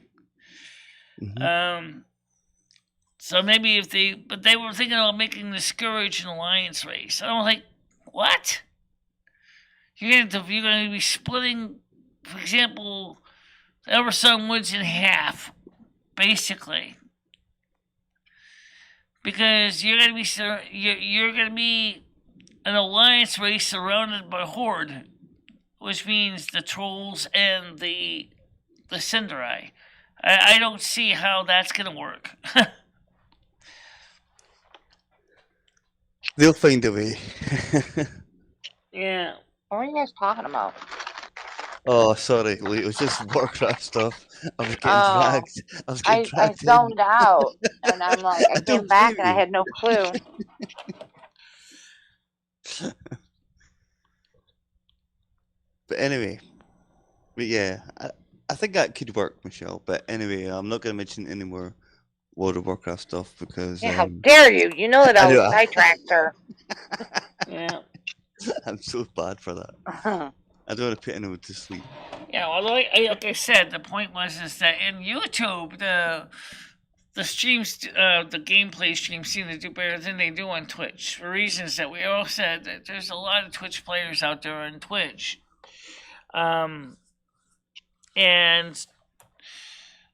So maybe but they were thinking about making the Scourge an Alliance race. I'm like, what? You're gonna be splitting, for example, the Eversun Woods in half, basically, because you're gonna be an alliance race surrounded by Horde, which means the trolls and the Cinderai. I don't see how that's gonna work. They'll find a way. Yeah. What are you guys talking about? Oh, sorry, Lee. It was just Warcraft stuff. I was getting Oh, dragged. I was getting I dragged in. zoned out, and I'm like, I I don't came back blame and I you. had no clue. But anyway, but yeah, I think that could work, Michelle. But anyway, I'm not going to mention any more World of Warcraft stuff because Yeah, how dare you? You know that I I was know. sidetracked her. Yeah. I'm so bad for that. I don't want to put anyone to sleep. Yeah, well, like I said, the point was is that in YouTube, the streams, the gameplay streams seem to do better than they do on Twitch for reasons that we all said that there's a lot of Twitch players out there on Twitch. And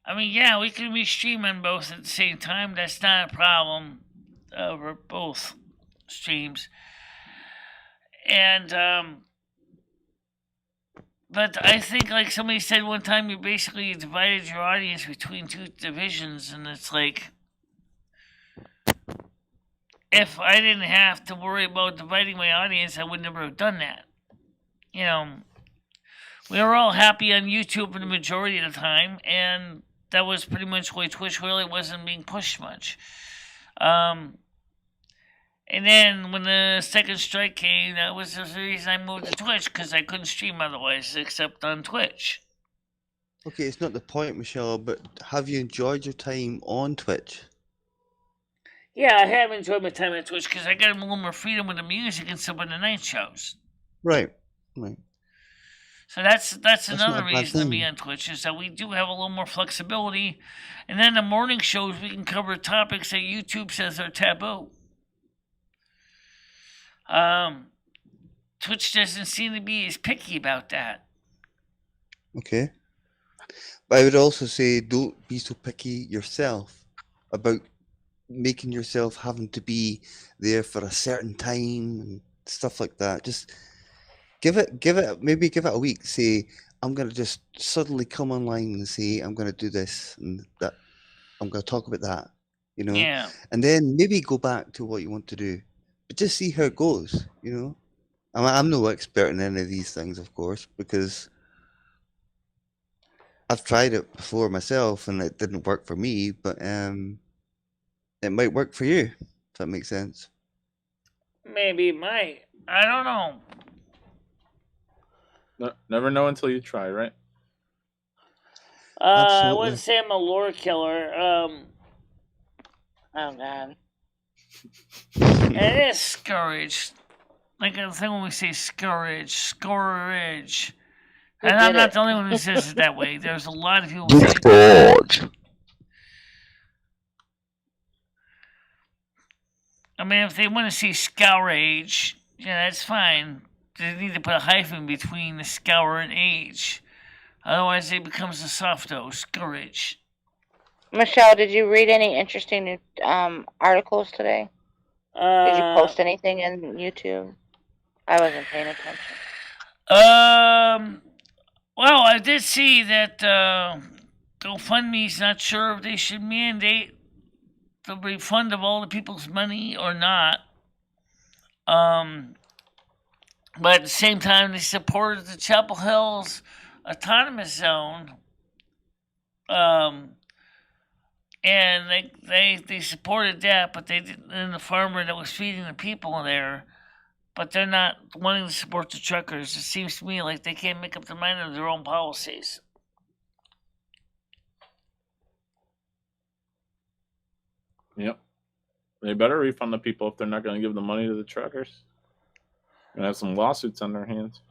I mean, yeah, we can be streaming both at the same time. That's not a problem for both streams. And but I think, like somebody said one time, you basically divided your audience between two divisions, and it's like, if I didn't have to worry about dividing my audience, I would never have done that. You know, we were all happy on YouTube for the majority of the time, and that was pretty much why Twitch really wasn't being pushed much. And then when the second strike came, that was the reason I moved to Twitch, because I couldn't stream otherwise except on Twitch. Okay, it's not the point, Michelle, but have you enjoyed your time on Twitch? Yeah, I have enjoyed my time on Twitch because I got a little more freedom with the music and some of the night shows. Right. So that's not another a bad reason to be thing. on Twitch, is that we do have a little more flexibility. And then the morning shows, we can cover topics that YouTube says are taboo. Twitch doesn't seem to be as picky about that. Okay. But I would also say don't be so picky yourself about making yourself having to be there for a certain time and stuff like that. Just give it a week. Say, I'm gonna just suddenly come online and say I'm gonna do this and that. I'm gonna talk about that, you know. Yeah. And then maybe go back to what you want to do, but just see how it goes, you know. I'm no expert in any of these things, of course, because I've tried it before myself and it didn't work for me, but it might work for you, if that makes sense. Maybe it might. I don't know. No, never know until you try, right? I Absolutely. wouldn't say I'm a lore killer. Oh God. It is scourge. Like I think when we say scourge. Who And I'm did not it? the only one who says it that way. There's a lot of people who say that. I mean, if they want to say scourge, yeah, that's fine. They need to put a hyphen between the scour and age. Otherwise, it becomes a softo, scourge. Michelle, did you read any interesting new articles today? Did you post anything in YouTube? I wasn't paying attention. Well, I did see that GoFundMe's not sure if they should mandate the refund of all the people's money or not. But at the same time, they supported the Chapel Hills Autonomous Zone. And they supported that, but they didn't, and the farmer that was feeding the people there. But they're not wanting to support the truckers. It seems to me like they can't make up their mind on their own policies. Yep. They better refund the people if they're not going to give the money to the truckers. Going to have some lawsuits on their hands.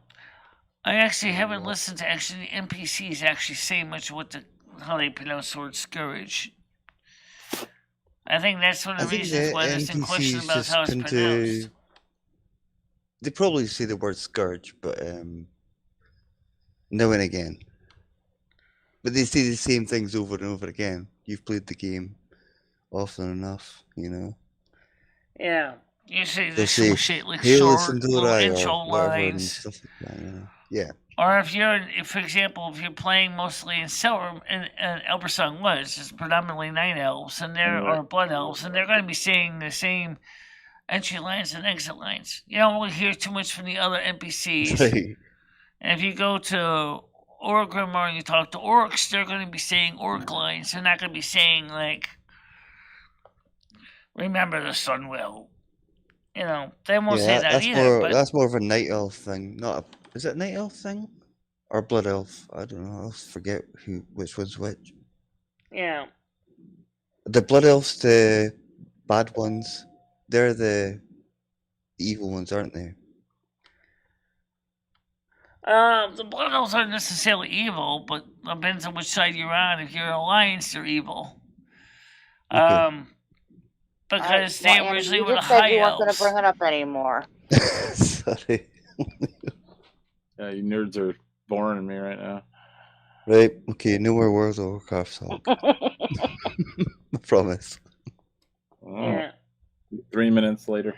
I actually haven't listened to the NPCs actually say much what how they pronounce the word scourge. I think that's one of the reasons why there's some question about how it's pronounced. They probably say the word scourge, but now and again. But they say the same things over and over again. You've played the game often enough, you know. Yeah. Usually They'll there's say, some shit like "Hey, short listen to little I," intro or whatever and lines. stuff like that. You know? Yeah. Or if for example, if you're playing mostly in Silver and Elder Song was is predominantly night elves and there Right. are blood elves and they're going to be saying the same entry lines and exit lines. You don't really hear too much from the other NPCs. Right. And if you go to Orgrimmar and you talk to orcs, they're going to be saying orc lines. They're not going to be saying like, "Remember the sun will." You know, they won't say that either. But That's more of a night elf thing. Not a, is it a night elf thing or blood elf? I don't know. I forget which one's which. yeah, The blood elves, the bad ones. They're the evil ones, aren't they? the blood elves aren't necessarily evil, but depends on which side you're on. If you're Alliance, they're evil. Okay. Because Well, they Andy, originally you were the just said high you weren't going to elves. bring it up anymore. Sorry. Yeah, you nerds are boring me right now. Right. Okay. No more World of Warcraft talk. I promise. Oh, Yeah. 3 minutes later.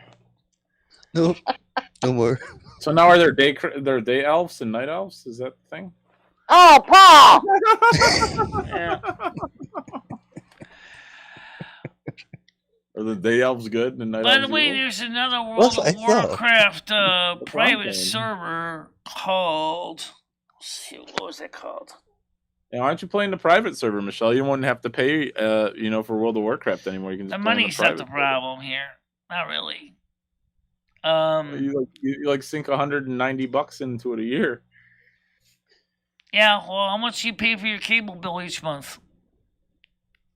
No. No more. So now are there day elves and night elves? Is that the thing? Oh, Paul! Yeah. Are the day elves good and the night By elves the way, evil? there's another That's World what I of thought. Warcraft what I'm private saying. server called. Let's see, what was it called? Yeah, why aren't you playing the private server, Michelle? You wouldn't have to pay, for World of Warcraft anymore. You can just The play on money's not the private problem here. Not really. server. You sink $190 into it a year. Yeah, well, how much do you pay for your cable bill each month?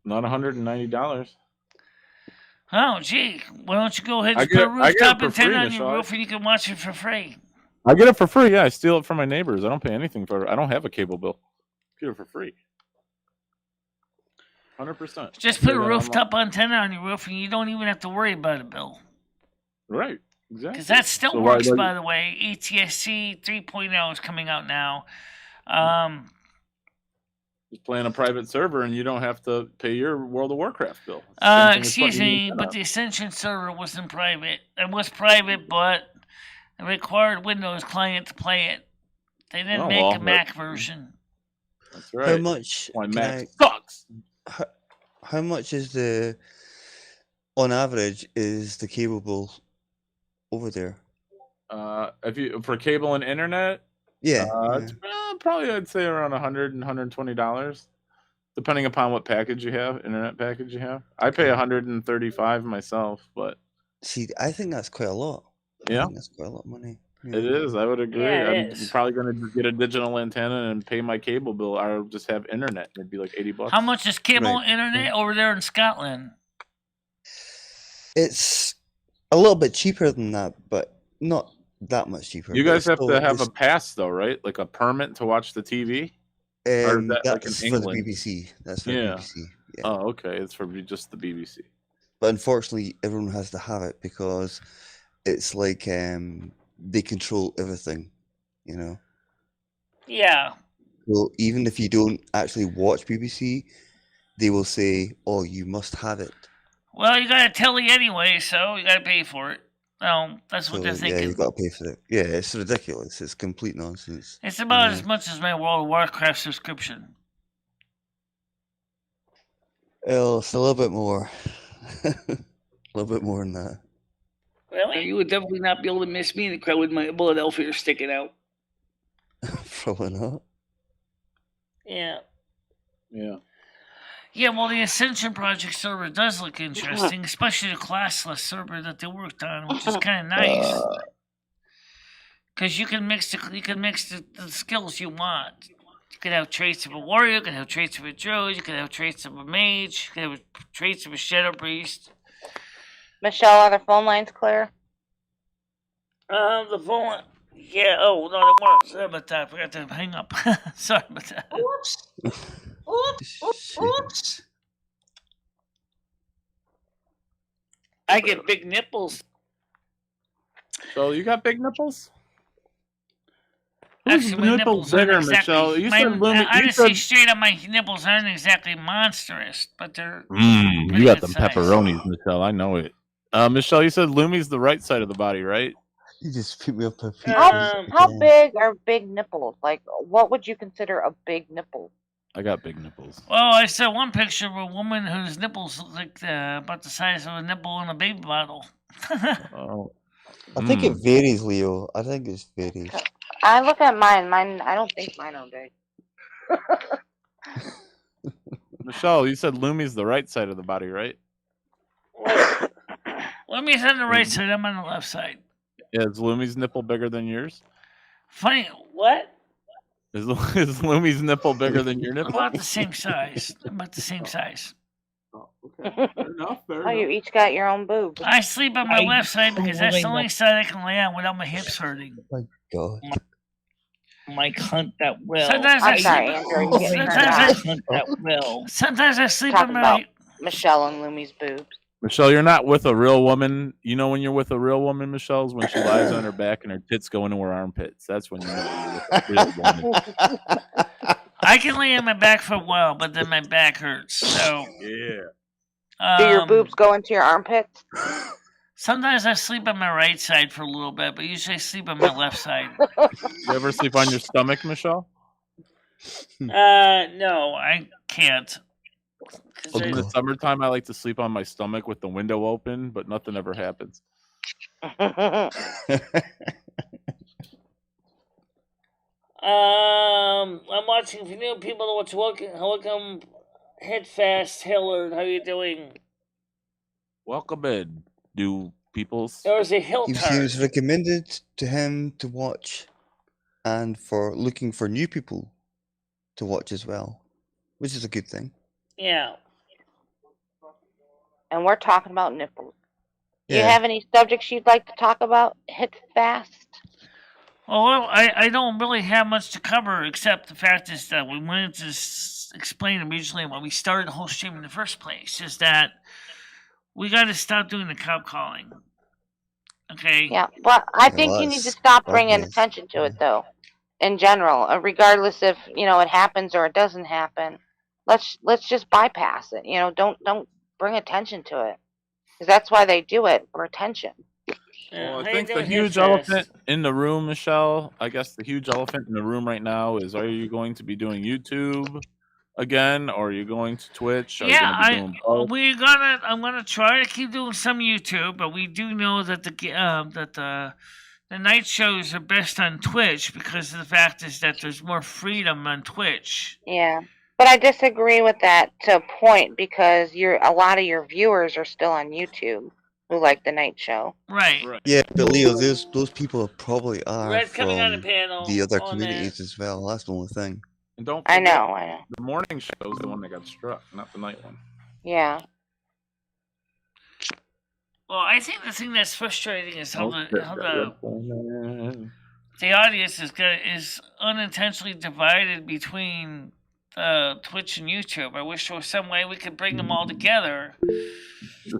Not $190. Oh, gee. Why don't you go ahead I and get put a it- I get it rooftop for antenna free, on Michelle. your roof and you can watch it for free? I get it for free. Yeah, I steal it from my neighbors. I don't pay anything for it. I don't have a cable bill. Get it for free. 100%. Just put a rooftop antenna on your roof and you don't even have to worry about a bill. Right. Exactly. Because that still So why- works, by the way. ETSC 3.0 is coming out now. Just play on a private server and you don't have to pay your World of Warcraft bill. Same thing as Excuse putting the me, antenna but up. the Ascension server wasn't private. It was private, but it required Windows client to play it. They didn't Oh, make well, a Mac version. That's right. How much? Why can Mac I- sucks. How much is on average, is the cable bill over there? If you for cable and internet, Yeah. it's, probably I'd say around $100 and $120, depending upon what package you have, internet package you have. I pay $135 myself, but See, I think that's quite a lot. I Yeah. think that's quite a lot of money. it is. I would agree. Yeah, it I'm is. probably going to get a digital antenna and pay my cable bill. I'll just have internet. It'd be like $80. How much is cable Right. internet over there in Scotland? It's a little bit cheaper than that, but not that much cheaper. You but guys it's have still- to have a it's, pass though, right? Like a permit to watch the TV. or is that like in that's for the England? BBC. That's for Yeah. the BBC. Yeah. Oh, okay. It's for just the BBC. But unfortunately, everyone has to have it because it's like they control everything, you know. Yeah. So even if you don't actually watch BBC, they will say, "Oh, you must have it." Well, you got a telly anyway, so you got to pay for it. No, that's what So they're yeah, thinking. you got to pay for it. Yeah, it's ridiculous. It's complete nonsense. It's about Yeah. as much as my World of Warcraft subscription. Well, it's a little bit more. A little bit more than that. Really? You would definitely not be able to miss me in the crowd with my bullet elf ear sticking out. Probably not. Yeah. Yeah. Yeah, well, the Ascension Project server does look interesting, especially the classless server that they worked on, which is kind of nice. Because you can mix the skills you want. You can have traits of a warrior, you can have traits of a druid, you can have traits of a mage, you can have traits of a shadow priest. Michelle, are the phone lines clear? The phone. Yeah. Oh no, they weren't. Sorry about that. I forgot to hang up. Sorry about that. Jeez. I get big nipples. So you got big nipples? Whose Actually, my nipples aren't bigger, exactly. Michelle? You said Lumi. I You just say said straight up, my nipples aren't exactly monstrous, but they're. you pretty got good them size. pepperonis, Michelle. I know it. Michelle, you said Lumi's the right side of the body, right? You just put me up a How big are big nipples? Like, what would you consider a big nipple? I got big nipples. Well, I saw one picture of a woman whose nipples look like about the size of a nipple in a baby bottle. Oh. I think it varies, Leo. I think it varies. I look at mine. I don't think mine are big. Michelle, you said Lumi's the right side of the body, right? Lumi's on the right side. I'm on the left side. Yeah, is Lumi's nipple bigger than yours? Funny, what? Is Lumi's nipple bigger than your nipple? About the same size. About the same size. Oh, okay. Fair enough. Oh, you each got your own boobs. I sleep on my left side because that's the only side I can lay on without my hips hurting. Oh my God. Mike hunt that well. Sometimes I'm I sorry, sleep. Andrew. You're getting turned Sometimes on. I, Hunt that well. sometimes I sleep Talking on my. about Michelle and Lumi's boobs. Michelle, you're not with a real woman. You know when you're with a real woman, Michelle, is when she lies on her back and her tits go into her armpits. That's when you know you're with a real woman. I can lay on my back for a while, but then my back hurts. So. Yeah. Do your boobs go into your armpits? Sometimes I sleep on my right side for a little bit, but usually I sleep on my left side. You ever sleep on your stomach, Michelle? No, I can't. In the summertime, I like to sleep on my stomach with the window open, but nothing ever happens. I'm watching for new people to welcome Headfast Hillard. How you doing? Welcome in, new peoples. There was a hill He turn. was recommended to him to watch, and for looking for new people to watch as well, which is a good thing. Yeah. And we're talking about nipples. Do you Yeah. have any subjects you'd like to talk about? Hit fast. Well, I don't really have much to cover except the fact is that we wanted to explain originally when we started the whole stream in the first place is that we got to stop doing the cow calling. Okay. Yeah, well, I Yeah, think well, you need to that's stop bringing obvious. attention to it, though. In general, regardless if it happens or it doesn't happen, let's just bypass it. Don't bring attention to it, because that's why they do it, for attention. Well, I How you think the doing, huge Headfast? elephant in the room, Michelle, I guess the huge elephant in the room right now is, are you going to be doing YouTube again, or are you going to Twitch? Are you Yeah, going to be doing both? I'm gonna try to keep doing some YouTube, but we do know that the night shows are best on Twitch because of the fact is that there's more freedom on Twitch. Yeah, but I disagree with that to a point, because a lot of your viewers are still on YouTube who like the night show. Right. Yeah, but Leo, those people probably are Red coming on the from panel. the other Oh, man. communities as well. That's the only thing. And don't I forget, know. the morning show is the one that got struck, not the night one. Yeah. Well, I think the thing that's frustrating is how the audience is unintentionally divided between Twitch and YouTube. I wish there was some way we could bring them all together.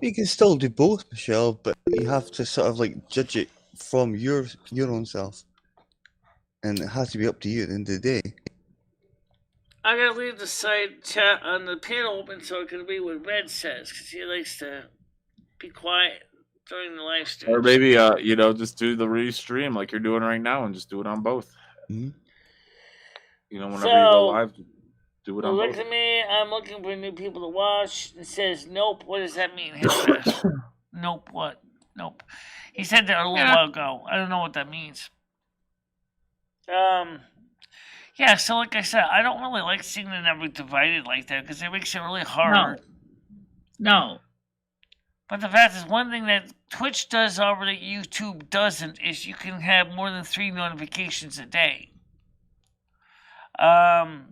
You can still do both, Michelle, but you have to sort of judge it from your own self, and it has to be up to you at the end of the day. I gotta leave the side chat on the panel open so it can read what Red says, because he likes to be quiet during the live stream. Or maybe, just do the restream like you're doing right now and just do it on both. Mm-hmm. Whenever you go live, do it on Look both. at me, I'm looking for new people to watch. It says, nope. What does that mean? Nope, what? Nope. He said that a little while ago. I don't know what that means. Yeah, so like I said, I don't really like seeing the number divided like that because it makes it really hard. No. But the fact is, one thing that Twitch does already, YouTube doesn't, is you can have more than 3 notifications a day. And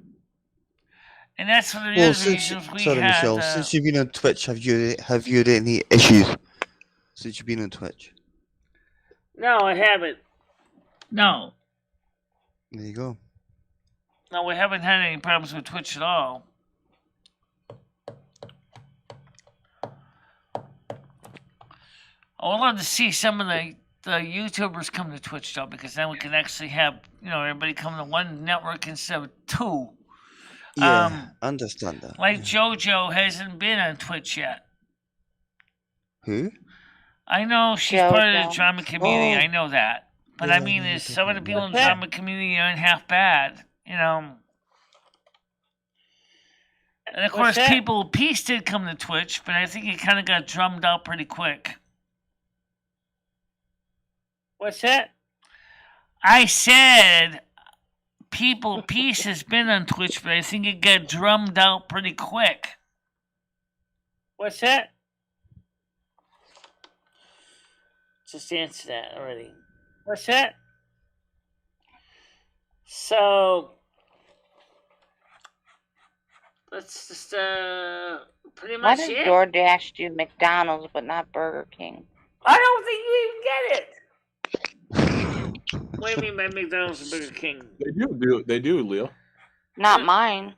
that's one of the other reasons we had. Michelle, since you've been on Twitch, have you had any issues since you've been on Twitch? No, I haven't. No. There you go. No, we haven't had any problems with Twitch at all. I would love to see some of the YouTubers come to Twitch, though, because then we can actually have, everybody come to one network instead of 2. Yeah, I understand that. Like JoJo hasn't been on Twitch yet. Who? I know she's part of the JoJo. drama community. Oh. I know that. But Yeah, I I mean, know you're is some of the talking people in about the that. drama community aren't half bad, you know. And of course, What's that? people, Peace did come to Twitch, but I think it kind of got drummed out pretty quick. What's that? I said people, Peace has been on Twitch, but I think it got drummed out pretty quick. What's that? Just answer that already. What's that? So that's just pretty Why much does it. DoorDash do McDonald's but not Burger King? I don't think you even get it. What do you mean by McDonald's and Burger King? They do, Leo. Not mine.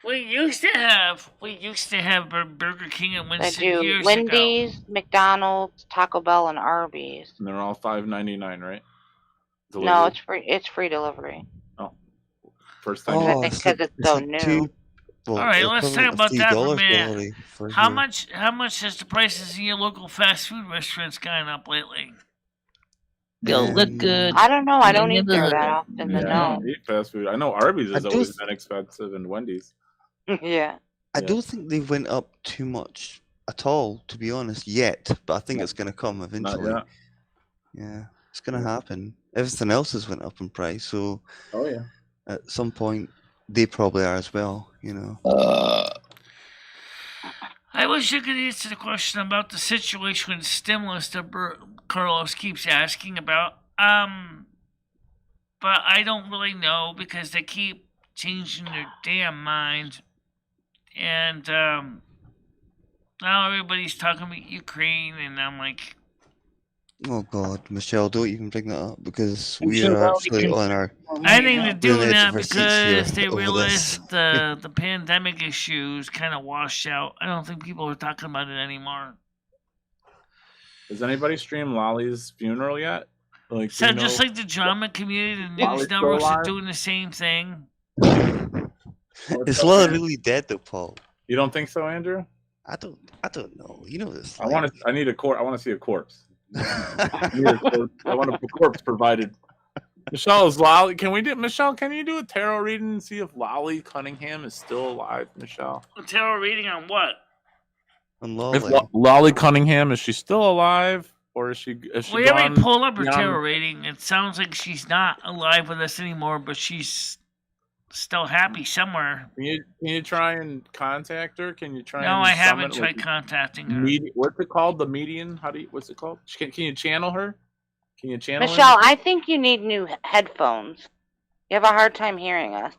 We used to have Burger King at They Winston do years Wendy's, ago. McDonald's, Taco Bell, and Arby's. And they're all $5.99, right? No, Delivery. it's free. It's free delivery. First time. I think 'cause it's so new. All right, let's talk about that for a minute. How here. much has the prices in your local fast food restaurants gone up lately? Go look good. I don't know. I don't eat there Look. that often to I know. don't eat fast food. I know Arby's I has do always th- been expensive, and Wendy's. Yeah. I Yeah. don't think they went up too much at all, to be honest, yet. But I think it's going to come Not eventually. yet. Yeah, it's going to happen. Everything else has went up in price, so Oh yeah. at some point they probably are as well. You know. I wish I could answer the question about the situation with stimulus that Carlos keeps asking about. But I don't really know because they keep changing their damn mind. And now everybody's talking about Ukraine, and I'm like, Oh God, Michelle, don't even bring that up because I'm we sure are Raleigh actually can- on our. I think they're doing edge that of our seats here because they over realize this. the pandemic issues kind of washed out. I don't think people are talking about it anymore. Has anybody streamed Lolly's funeral yet? Like, So do you just know- like the drama community, the Lolly's news still networks are alive? doing the same thing. Is Lola really dead though, Paul? You don't think so, Andrew? I don't know. You know this. I need a corpse. I want to see a corpse. I want a corpse provided. Michelle, is Lolly? Michelle, can you do a tarot reading and see if Lolly Cunningham is still alive? Michelle, A tarot reading on what? On if Lola. Lolly Cunningham, is she still alive or is she? We already gone pulled up her beyond- tarot reading. It sounds like she's not alive with us anymore, but she's still happy somewhere. Can you try and contact her? Can you try? No, and I haven't summon, tried contacting her. What's it called? The median? What's it called? Can you channel her? Can you channel Michelle, her? I think you need new headphones. You have a hard time hearing us.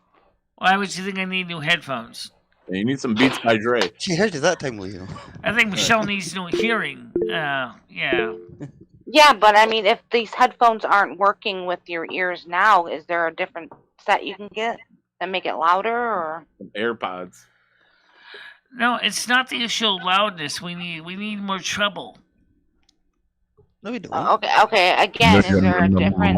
Why would you think I need new headphones? Yeah, you need some Beats by Dre. She heard you that time, Leo. I think Michelle needs new hearing. Yeah. Yeah, but I mean, if these headphones aren't working with your ears now, is there a different set you can get that make it louder? Or Some AirPods. No, it's not the issue of loudness. We need more treble. No, we don't. okay. Again, is there a different?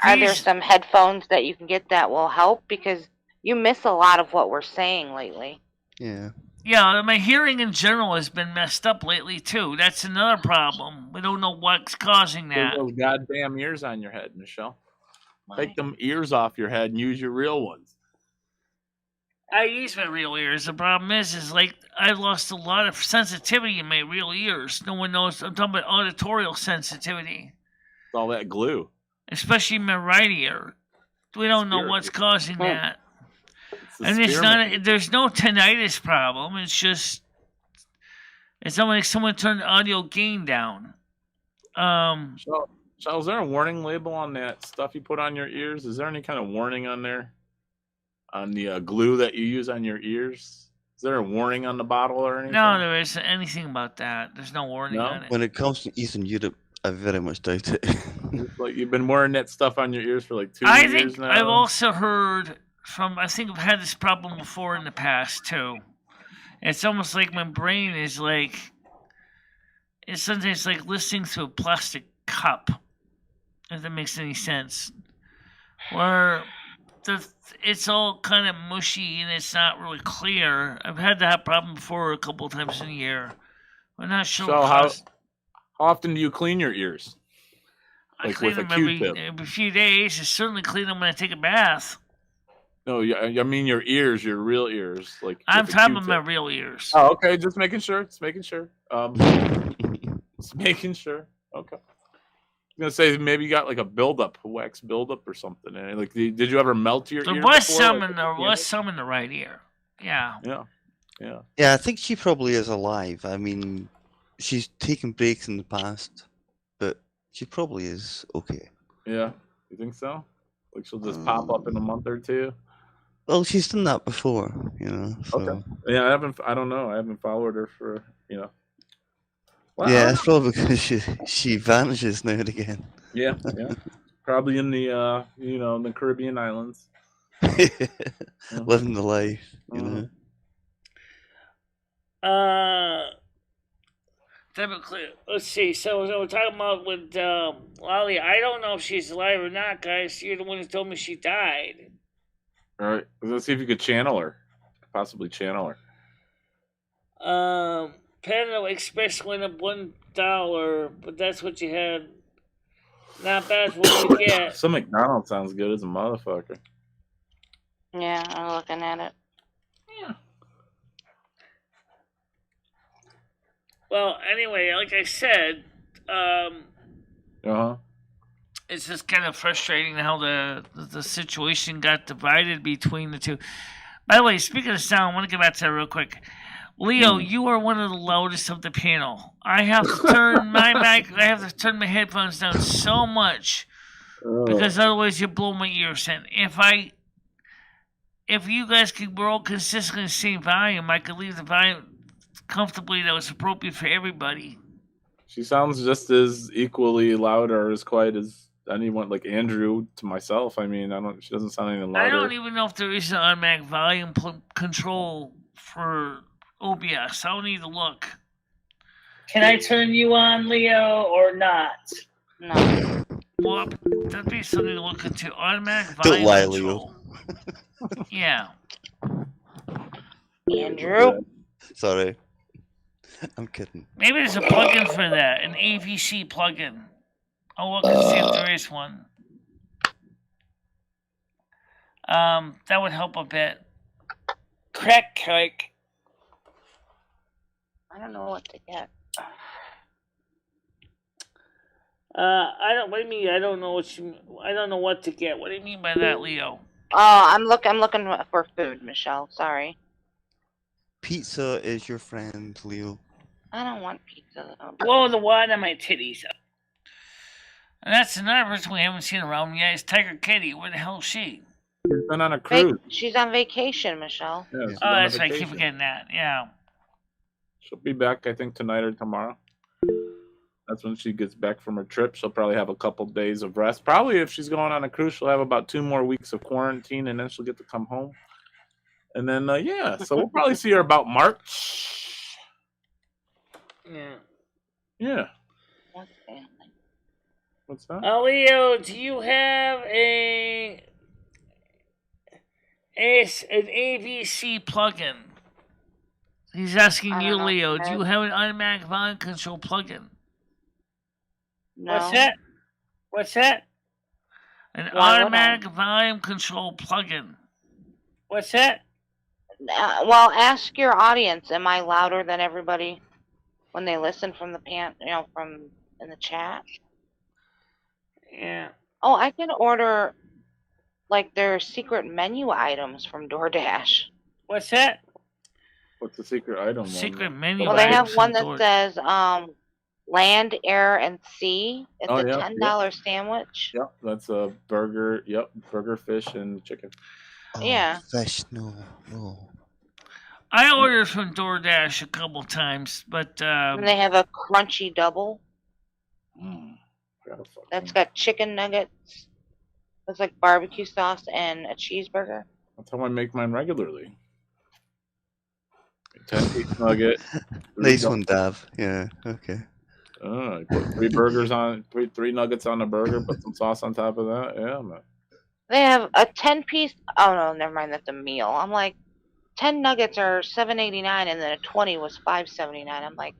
Are there These- some headphones that you can get that will help? Because you miss a lot of what we're saying lately. Yeah. Yeah, my hearing in general has been messed up lately too. That's another problem. We don't know what's causing Put that. those goddamn ears on your head, Michelle. Take them ears off your head and use your real ones. I use my real ears. The problem is like I lost a lot of sensitivity in my real ears. No one knows. I'm talking about auditorial sensitivity, It's all that glue. especially my right ear. We don't know Spirit. what's causing that. It's the And it's spearmint. not. There's no tinnitus problem. It's just. It's not like someone turned the audio gain down. Michelle, is there a warning label on that stuff you put on your ears? Is there any kind of warning on there? On the glue that you use on your ears? Is there a warning on the bottle or anything? No, there isn't anything about that. There's no warning No? on it. When it comes to Eastern Europe, I very much doubt it. Like you've been wearing that stuff on your ears for like 2 I years think now. I've also heard from. I think I've had this problem before in the past too. It's almost like my brain is like. It's sometimes like listening to a plastic cup. If that makes any sense. Where it's all kind of mushy and it's not really clear. I've had that problem before a couple of times in a year. We're not sure. So how often do you clean your ears? I Like clean with a them Q-tip? every few days. I certainly clean them when I take a bath. No, I mean your ears, your real ears. Like I'm with a talking about my Q-tip. real ears. Oh, okay. Just making sure. Just making sure. Just making sure. Okay. I was gonna say maybe you got like a buildup, a wax buildup or something. And like, did you ever melt your There ear was before? some Like, in there was some in the right ear. Yeah. Yeah. Yeah. Yeah, I think she probably is alive. I mean, she's taken breaks in the past, but she probably is okay. Yeah. You think so? Like she'll just pop up in a month or two. Well, she's done that before, you know. So. Okay. Yeah, I don't know. I haven't followed her for, you know. Well, Yeah, it's probably because she vanishes now and again. Yeah. Probably in the you know, in the Caribbean islands. Living the life, you know. Let's see. So we're talking about with Lolly. I don't know if she's alive or not, guys. You're the one who told me she died. All right. Let's see if you could channel her. Possibly channel her. Panda Express went up $1, but that's what you had. Not bad for what you get. Some McDonald's sounds good as a motherfucker. Yeah, I'm looking at it. Yeah. Well, anyway, like I said, it's just kind of frustrating how the situation got divided between the two. By the way, speaking of sound, I want to get back to that real quick. Leo, you are one of the loudest of the panel. I have to turn my mic. I have to turn my headphones down so much because otherwise you blow my ears in. If you guys could roll consistently the same volume, I could leave the volume comfortably that was appropriate for everybody. She sounds just as equally loud or as quiet as anyone, like Andrew to myself. I mean, she doesn't sound any louder. I don't even know if there is an automatic volume control for OBS. I'll need to look. Can I turn you on, Leo, or not? No. Well, that'd be something to look into. Automatic volume Don't lie, control. Leo. Yeah. Andrew? Sorry. I'm kidding. Maybe there's a plugin for that, an AVC plugin. I'll look and see if there is one. That would help a bit. Crack cake. I don't know what to get. What do you mean? I don't know what to get. What do you mean by that, Leo? Oh, I'm looking for food, Michelle. Sorry. Pizza is your friend, Leo. I don't want pizza. Blow the wine on my titties. And that's another person we haven't seen around yet. Is Tiger Kitty. Where the hell is she? She's been on a cruise. She's on vacation, Michelle. Yeah, she's Oh, on that's right. I keep vacation. forgetting that. Yeah. She'll be back, I think, tonight or tomorrow. That's when she gets back from her trip. She'll probably have a couple days of rest. Probably if she's going on a cruise, she'll have about 2 more weeks of quarantine, and then she'll get to come home. And then, so we'll probably see her about March. Yeah. Yeah. What's family? What's that? Leo, do you have an AVC plugin? He's asking you, Leo, do you have an automatic volume control plugin? No. What's that? An automatic volume control plugin. What's that? Well, ask your audience. Am I louder than everybody when they listen from the from in the chat? Yeah. Oh, I can order like their secret menu items from DoorDash. What's that? What's the secret item? Secret menu. Well, they have items one from that says land, air, and sea. It's a $10 sandwich. Yep, that's a burger. Yep, burger, fish, and chicken. Oh, Yeah. Fish, no. I ordered from DoorDash a couple times, but And they have a crunchy double. That's got chicken nuggets. Looks like barbecue sauce and a cheeseburger. That's how I make mine regularly. 10-piece nugget. Nice one, Dav. Yeah, okay. I put 3 burgers on, 3 nuggets on a burger, put some sauce on top of that. Yeah, man. They have a 10-piece. Oh no, never mind. That's a meal. I'm like, 10 nuggets are $7.89, and then a 20 was $5.79. I'm like,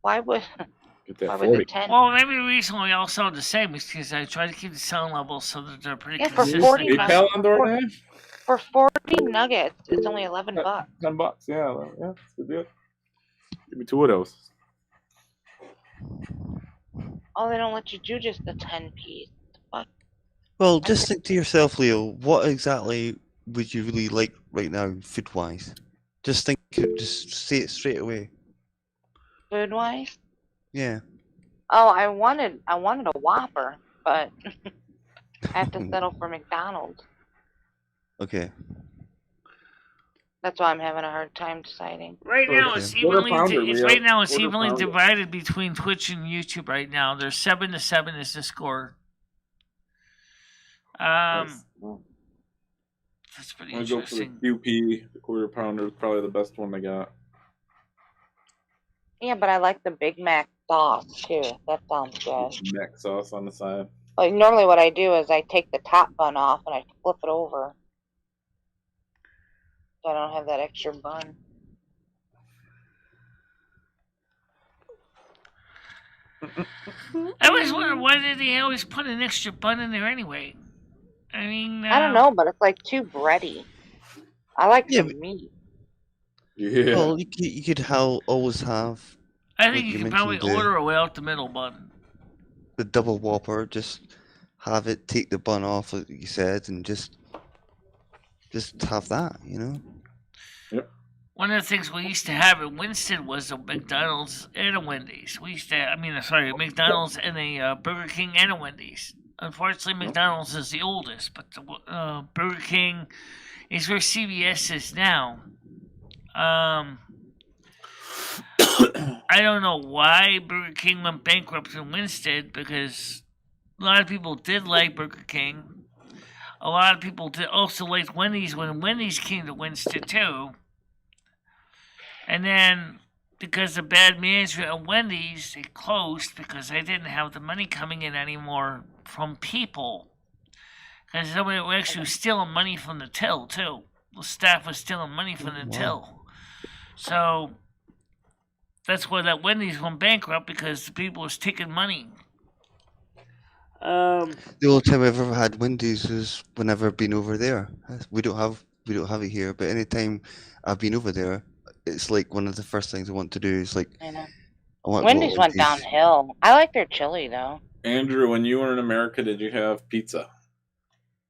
Why would Get that why would 40. the 10? Well, maybe the reason we all sound the same is because I try to keep the sound levels so that they're pretty Yeah, for consistent. 40 across- PayPal on DoorDash? For 40 nuggets, it's only $11. $10. Yeah, that's a good deal. Give me 2 of those. Oh, they don't let you do just the 10 piece. Fuck. Well, just think to yourself, Leo, what exactly would you really like right now, food-wise? Just think, just say it straight away. Food wise? Yeah. Oh, I wanted a Whopper, but I have to settle for McDonald's. Okay. That's why I'm having a hard time deciding. Right now, Okay. it's Quarter evenly. pounder, It's Leo. right now. It's Quarter evenly pounder. divided between Twitch and YouTube. Right now, there's 7-7 is the score. Nice. That's pretty I'm gonna go for the interesting. QP. The quarter pounder is probably the best one they got. Yeah, but I like the Big Mac sauce too. That sounds good. Neck sauce on the side. Like normally, what I do is I take the top bun off and I flip it over, so I don't have that extra bun. I always wonder why did they always put an extra bun in there anyway. I mean, I don't know, but it's like too bready. I like Yeah, the but- meat. Yeah. Well, you could always have I like think you you can probably mentioned, order a without the middle bun. the double Whopper. Just have it, take the bun off, like you said, and just have that. You know. One of the things we used to have at Winston was a McDonald's and a Wendy's. We used to, a McDonald's and a Burger King and a Wendy's. Unfortunately, McDonald's is the oldest, but the Burger King is where CVS is now. I don't know why Burger King went bankrupt in Winston, because a lot of people did like Burger King. A lot of people did also like Wendy's when Wendy's came to Winston too. And then, because of bad management at Wendy's, they closed because they didn't have the money coming in anymore from people. Because somebody actually was stealing money from the till, too. The staff was stealing money from the till. So, that's why that Wendy's went bankrupt, because the people was taking money. The only time I've ever had Wendy's was whenever I've been over there. We don't have it here, but anytime I've been over there, it's like one of the first things I want to do is like I know. I want to go to Wendy's went downhill. I like their chili though. Andrew, when you were in America, did you have pizza?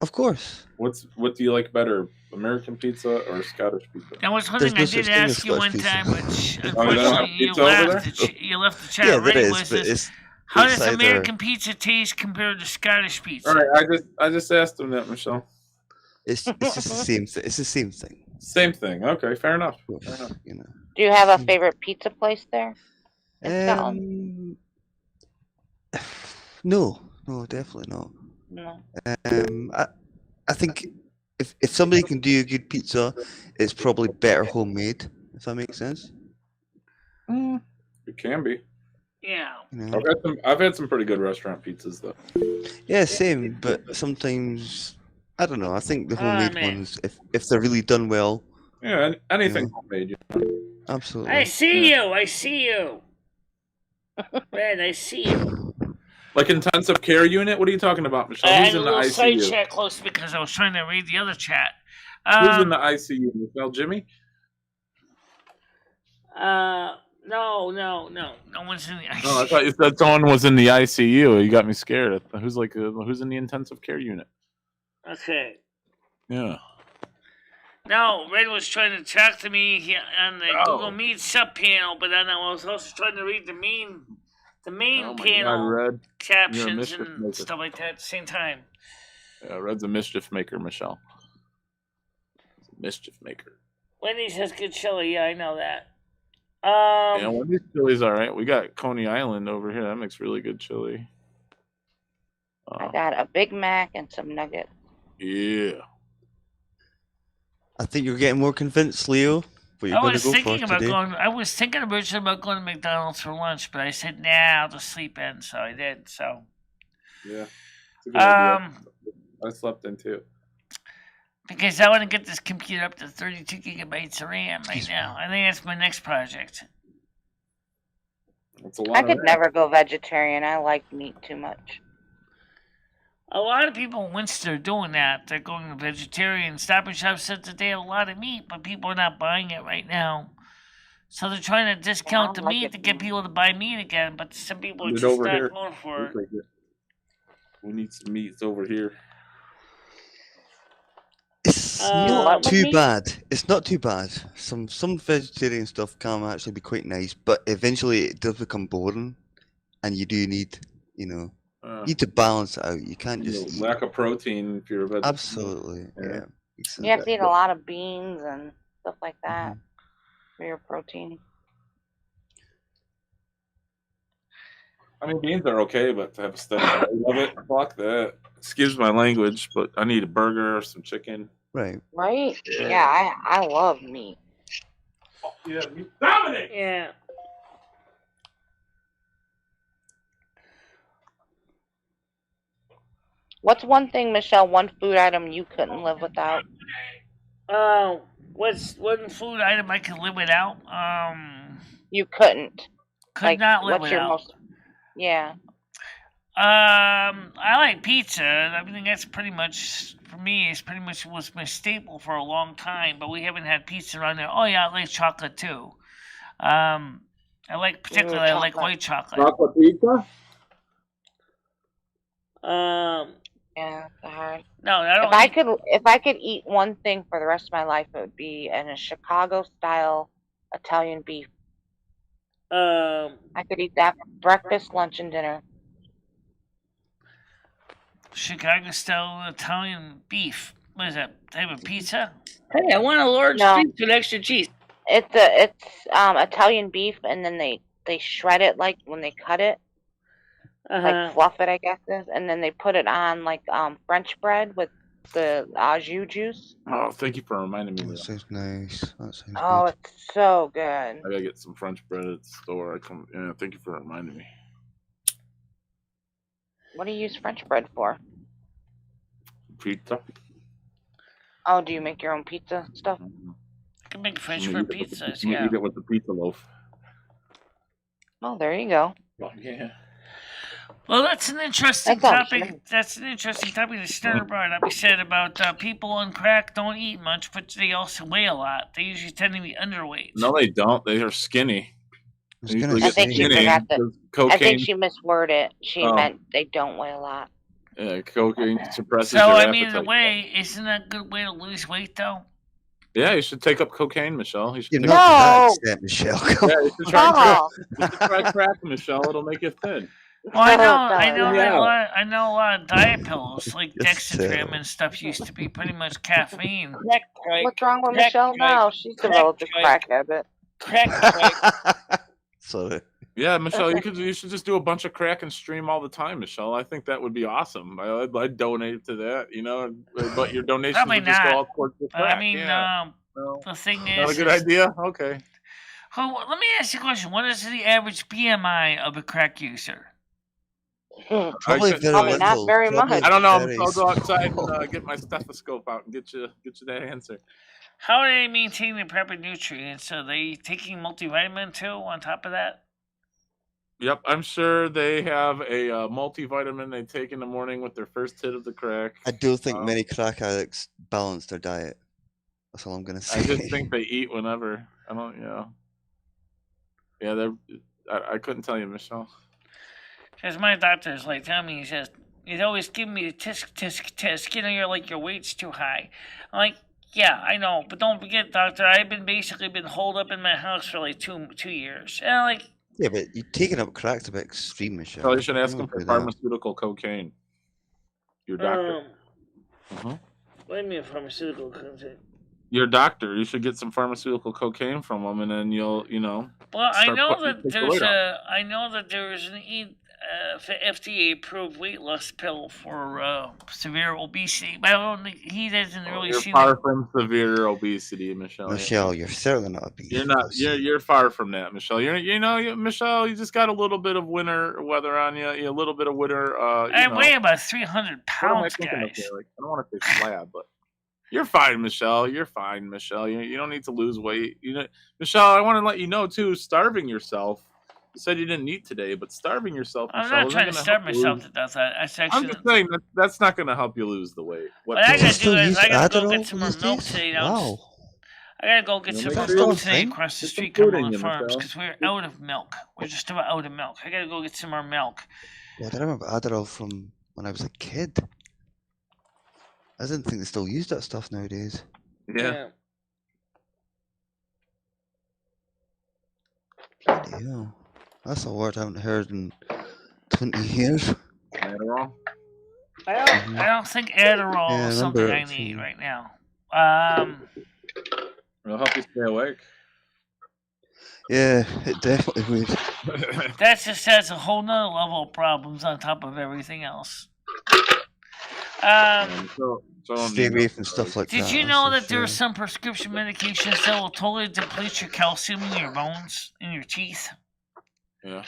Of course. What do you like better, American pizza or Scottish pizza? That was one thing I There's no did such thing as ask you one Scottish time, pizza. but Oh, they don't have unfortunately you pizza over left. You left the chat Yeah, there already. is, Was but this, it's how does either- American pizza taste compared to Scottish pizza? All right, I just asked him that, Michelle. it's just the same thing. It's the same thing. Same thing. Okay, fair enough. Of course, you know. Do you have a favorite pizza place there? In Scotland? No, definitely not. No. I think if somebody can do a good pizza, it's probably better homemade. If that makes sense. It can be. Yeah. You know? I've had some pretty good restaurant pizzas though. Yeah, same. But sometimes I don't know. I think the homemade man. ones, if they're really done well, Yeah, anything Yeah. homemade. absolutely. I see you. I see you. Red, I see you. Like intensive care unit? What are you talking about, Michelle? I Who's had a in the little side ICU? chat close because I was trying to read the other chat. Who's in the ICU, Michelle? Jimmy? No. No one's in the ICU. No, I thought you said someone was in the ICU. You got me scared. Who's in the intensive care unit? Okay. Yeah. No, Red was trying to talk to me on the Oh. Google Meet sub panel, but then I was also trying to read the main Oh my panel God, Red. captions mischief and maker. stuff like that at the same time. Yeah, Red's a mischief maker, Michelle. He's a mischief maker. Wendy's has good chili. Yeah, I know that. Yeah, Wendy's chili's all right. We got Coney Island over here. That makes really good chili. I got a Big Mac and some nuggets. Yeah. I think you're getting more convinced, Leo. What you're I going to was go thinking for about today? going. I was thinking originally about going to McDonald's for lunch, but I said, "Nah, I'll just sleep in." So I did. So. Yeah. It's a good idea. I slept in too. Because I want to get this computer up to 32 gigabytes of RAM right now. I think that's my next project. That's a lot I of could that. never go vegetarian. I like meat too much. A lot of people in Winston are doing that. They're going vegetarian. Stop and Shop said that they have a lot of meat, but people are not buying it right now. So they're trying to discount the like meat it. to get people to buy meat again, but some people are Put it just over not here. going for it. We'll take it. We need some meats over here. It's What not would too meat? bad. It's not too bad. Some vegetarian stuff can actually be quite nice, but eventually it does become boring, and you do need, you need to balance it out. You can't just eat. Lack of protein if you're a vegetarian. Absolutely, yeah. You have to eat a lot of beans and stuff like that for your protein. I mean, beans are okay, but to have a steak, I love it. Fuck that. Excuse my language, but I need a burger or some chicken. Right. Right? Yeah, I love meat. Oh, yeah, you dominate. Yeah. What's one thing, Michelle, one food item you couldn't live without? What's one food item I could live without? You couldn't. Could not live what's your without. most? Yeah. I like pizza. I mean, that's pretty much for me. It's pretty much was my staple for a long time. But we haven't had pizza around there. Oh yeah, I like chocolate too. I like particularly I like white chocolate. Chocolate pizza? Yeah, hard. No, I don't. If I could eat one thing for the rest of my life, it would be in a Chicago style Italian beef. I could eat that for breakfast, lunch, and dinner. Chicago style Italian beef. What is that? Type of pizza? Hey, I want a large piece with extra cheese. It's Italian beef, and then they shred it like when they cut it, like fluff it, I guess, and then they put it on like French bread with the au jus juice. Oh, thank you for reminding me. That sounds nice. That sounds good. It's so good. I gotta get some French bread at the store. Yeah, thank you for reminding me. What do you use French bread for? Pizza. Oh, do you make your own pizza stuff? I can make French bread pizzas. You Yeah. eat it with the pizza loaf. Oh, there you go. Oh, yeah. Well, that's an interesting topic. That's an interesting topic that Stern brought up. He said about people on crack don't eat much, but they also weigh a lot. They usually tend to be underweight. No, they don't. They are skinny. I think she forgot that. I think she misworded it. She meant they don't weigh a lot. Yeah, cocaine suppresses so, your I appetite. mean, in a way, isn't that a good way to lose weight, though? Yeah, you should take up cocaine, Michelle. You should You're take not to that extent, Michelle. Yeah, you should try crack, Michelle. It'll make you thin. Well, I know a lot of diet pills like Dexatrim and stuff used to be pretty much caffeine. What's wrong with Michelle now? She's developed a crack habit. Sorry. Yeah, Michelle, you should just do a bunch of crack and stream all the time, Michelle. I think that would be awesome. I'd donate to that, but your donations would just go all towards the crack. I mean, the thing is, not a good idea. Okay. Let me ask you a question. What is the average BMI of a crack user? Probably not very much. I don't know. I'll go outside and get my stethoscope out and get you that answer. How are they maintaining the proper nutrients? Are they taking multivitamin too on top of that? Yep, I'm sure they have a multivitamin they take in the morning with their first hit of the crack. I do think many crack addicts balance their diet. That's all I'm gonna say. I just think they eat whenever. I don't, Yeah, I couldn't tell you, Michelle. Because my doctor's like telling me, he says, he's always giving me the tisk. You're like, your weight's too high. I'm like, yeah, I know, but don't forget, doctor, I've basically been holed up in my house for like 2 years. And I'm like, yeah, but you're taking up crack's a bit extreme, Michelle. Probably should ask him for pharmaceutical cocaine. Your doctor. What do you mean pharmaceutical cocaine? Your doctor. You should get some pharmaceutical cocaine from him, and then you'll. Well, I know that there's an FDA-approved weight loss pill for severe obesity, but I don't think he doesn't really see. You're far from severe obesity, Michelle. Michelle, you're certainly not obese. You're not. You're far from that, Michelle. Michelle. You just got a little bit of winter weather on you. A little bit of winter. I weigh about 300 pounds, guys. I don't want to say slab, but you're fine, Michelle. You're fine, Michelle. You don't need to lose weight. Michelle. I want to let you know too. Starving yourself said you didn't eat today, but starving yourself, I'm Michelle, not isn't trying to gonna starve help you myself lose. to death. That's I'm actually just saying that's not going to help you lose the weight. what I People gotta do still is use I gotta go get Adderall some more these milk days? today. Wow. I gotta go get You know, some make more sure Still milk a today thing? across the Get some street, food in Cumberland you, Farms, Michelle. because we're out of milk. We're just about out of milk. I gotta go get some more milk. God, I remember Adderall from when I was a kid. I didn't think they still use that stuff nowadays. Yeah. Bloody hell. That's a word I haven't heard in 20 years. Adderall. I don't think Adderall Yeah, I is something remember I it need from... right now. It'll help you stay awake. Yeah, it definitely would. That just adds a whole nother level of problems on top of everything else. So don't Stay need away no from stuff like Did that. you that's know for that there are sure. some prescription medications that will totally deplete your calcium in your bones, in your teeth? Yeah.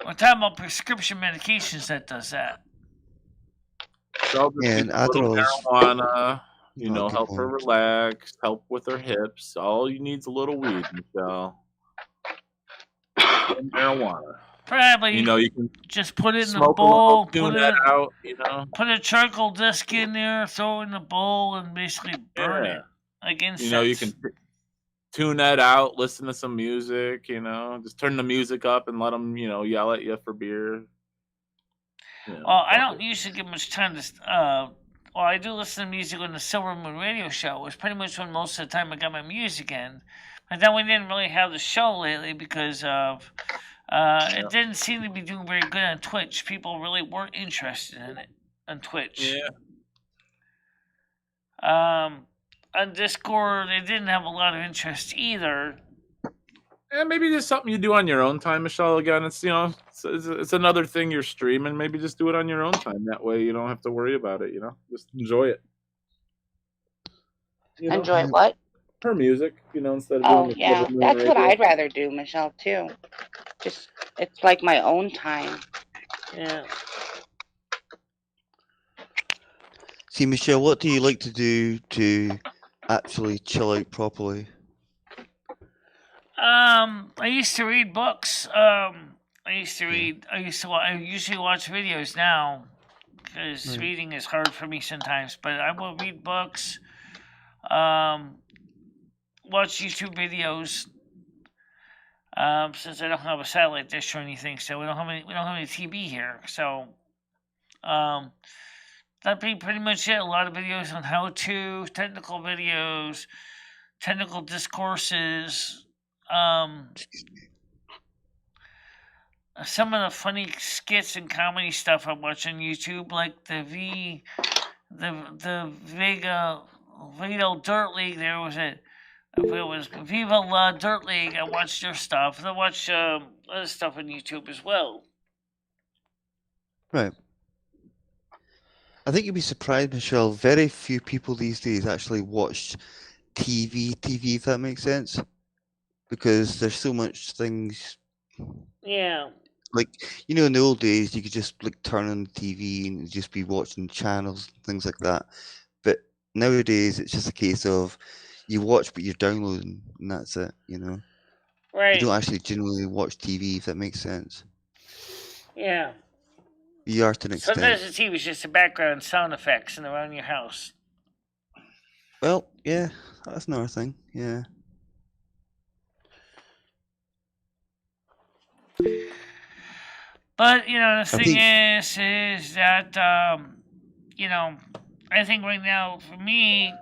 We're talking about prescription medications that does that. So just Yeah, need and a little Adderall's marijuana, you not a know, good help her one. relax, help with her hips. All you need is a little weed, Michelle. And marijuana. Probably You know, you can just put it in the smoke a little, bowl, tune that out, you know. put a charcoal disc in there, throw it in the bowl, and basically burn Yeah. it like incense. You know, you can tune that out, listen to some music, you know, just turn the music up and let them, you know, yell at you for beer. You know, Well, I don't usually get much time to. Well, I do listen to music on the Silvermoon radio show. It's pretty much when most of the time I got my music in. But then we didn't really have the show lately because of. It didn't seem to be doing very good on Twitch. People really weren't interested in it on Twitch. Yeah. On Discord, they didn't have a lot of interest either. And maybe just something you do on your own time, Michelle. Again, it's, you know, it's another thing you're streaming. Maybe just do it on your own time. That way you don't have to worry about it, you know. Just enjoy it. You know? Enjoy what? Her music, you know, instead of Oh, doing the yeah. Silvermoon That's what radio. I'd rather do, Michelle, too. Just, it's like my own time. Yeah. See, Michelle, what do you like to do to actually chill out properly? I used to read books. I usually watch videos now because Right. reading is hard for me sometimes. But I will read books. Watch YouTube videos. Since I don't have a satellite dish or anything, so we don't have any TV here. So, that'd be pretty much it. A lot of videos on how to, technical videos, technical discourses. Some of the funny skits and comedy stuff I watch on YouTube, like the Vega Dirt League. There was it was Viva La Dirt League. I watched their stuff. I watch other stuff on YouTube as well. Right. I think you'd be surprised, Michelle. Very few people these days actually watch TV, if that makes sense. Because there's so much things. Yeah. Like, you know, in the old days, you could just like turn on the TV and just be watching channels and things like that. But nowadays, it's just a case of you watch what you're downloading, and that's it. You know, Right. you don't actually genuinely watch TV, if that makes sense. Yeah. You are to an extent. Sometimes the TV is just the background sound effects and around your house. Well, yeah, that's another thing. Yeah. But, you know, the thing is that, you know, I think right now, for me,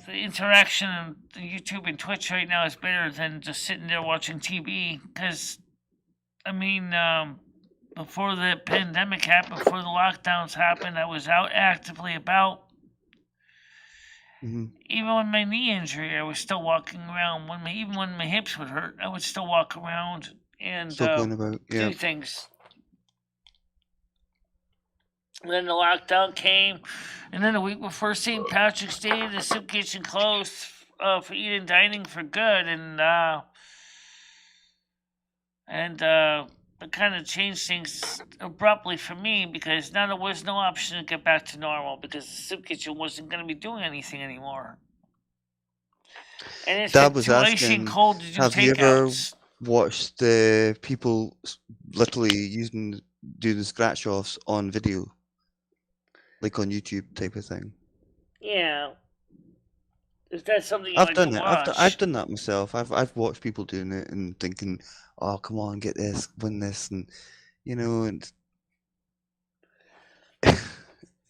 the interaction on YouTube and Twitch right now is better than just sitting there watching TV. Because, I mean, before the pandemic happened, before the lockdowns happened, I was out actively about. Mm-hmm. Even with my knee injury, I was still walking around. Even when my hips would hurt, I would still walk around and Still going about, yeah. do things. And then the lockdown came, and then the week before St. Patrick's Day, the soup kitchen closed for eating dining for good, and it kind of changed things abruptly for me because now there was no option to get back to normal because the soup kitchen wasn't going to be doing anything anymore. And it's Dad been was too icy asking, and cold to do have you ever takeouts. watched the people literally doing the scratch offs on video, like on YouTube type of thing. Yeah. Is that something you I've like done to it. watch? I've done that myself. I've watched people doing it and thinking, "Oh, come on, get this, win this," and and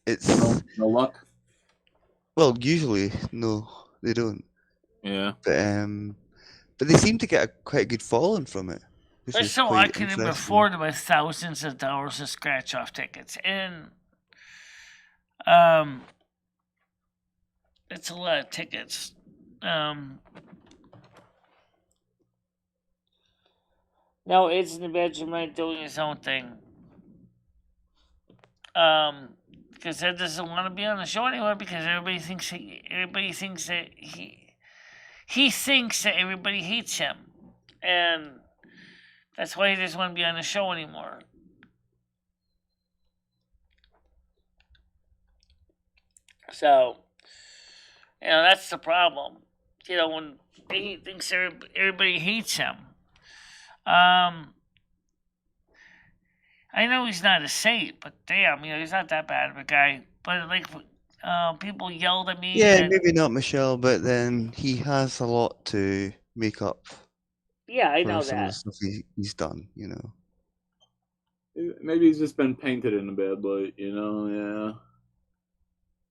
it's No luck. well, usually no, they don't. Yeah. But they seem to get quite a good following from it, which They're is so quite lucky to interesting. afford with thousands of dollars of scratch off tickets, and it's a lot of tickets. Now it's in the bedroom right doing his own thing. Because Ed doesn't want to be on the show anymore because everybody thinks that he thinks that everybody hates him, and that's why he doesn't want to be on the show anymore. So, that's the problem. When he thinks everybody hates him. I know he's not a saint, but damn, he's not that bad of a guy. But like, people yelled at me. Yeah, maybe not Michelle, but then he has a lot to make up. Yeah, I for know some of the that. stuff he's done. Maybe he's just been painted in a bad light, yeah.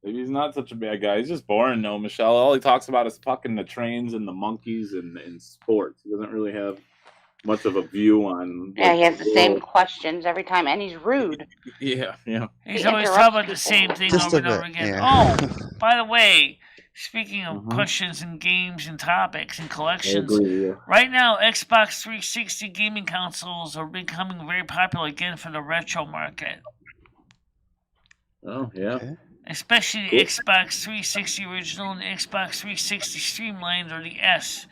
Maybe he's not such a bad guy. He's just boring, though, Michelle. All he talks about is fucking the trains and the monkeys and sports. He doesn't really have much of a view on. Yeah, he has the same questions every time, and he's rude. Yeah. He's He always interrupts talking about people. the same thing Just over a and over bit, again. yeah. Oh, by the way, speaking of Mhm. questions and games and topics and I collections, agree, yeah. right now Xbox 360 gaming consoles are becoming very popular again for the retro market. Oh, yeah. Okay. Especially the Cool. Xbox 360 original and the Xbox 360 streamlined, or the S.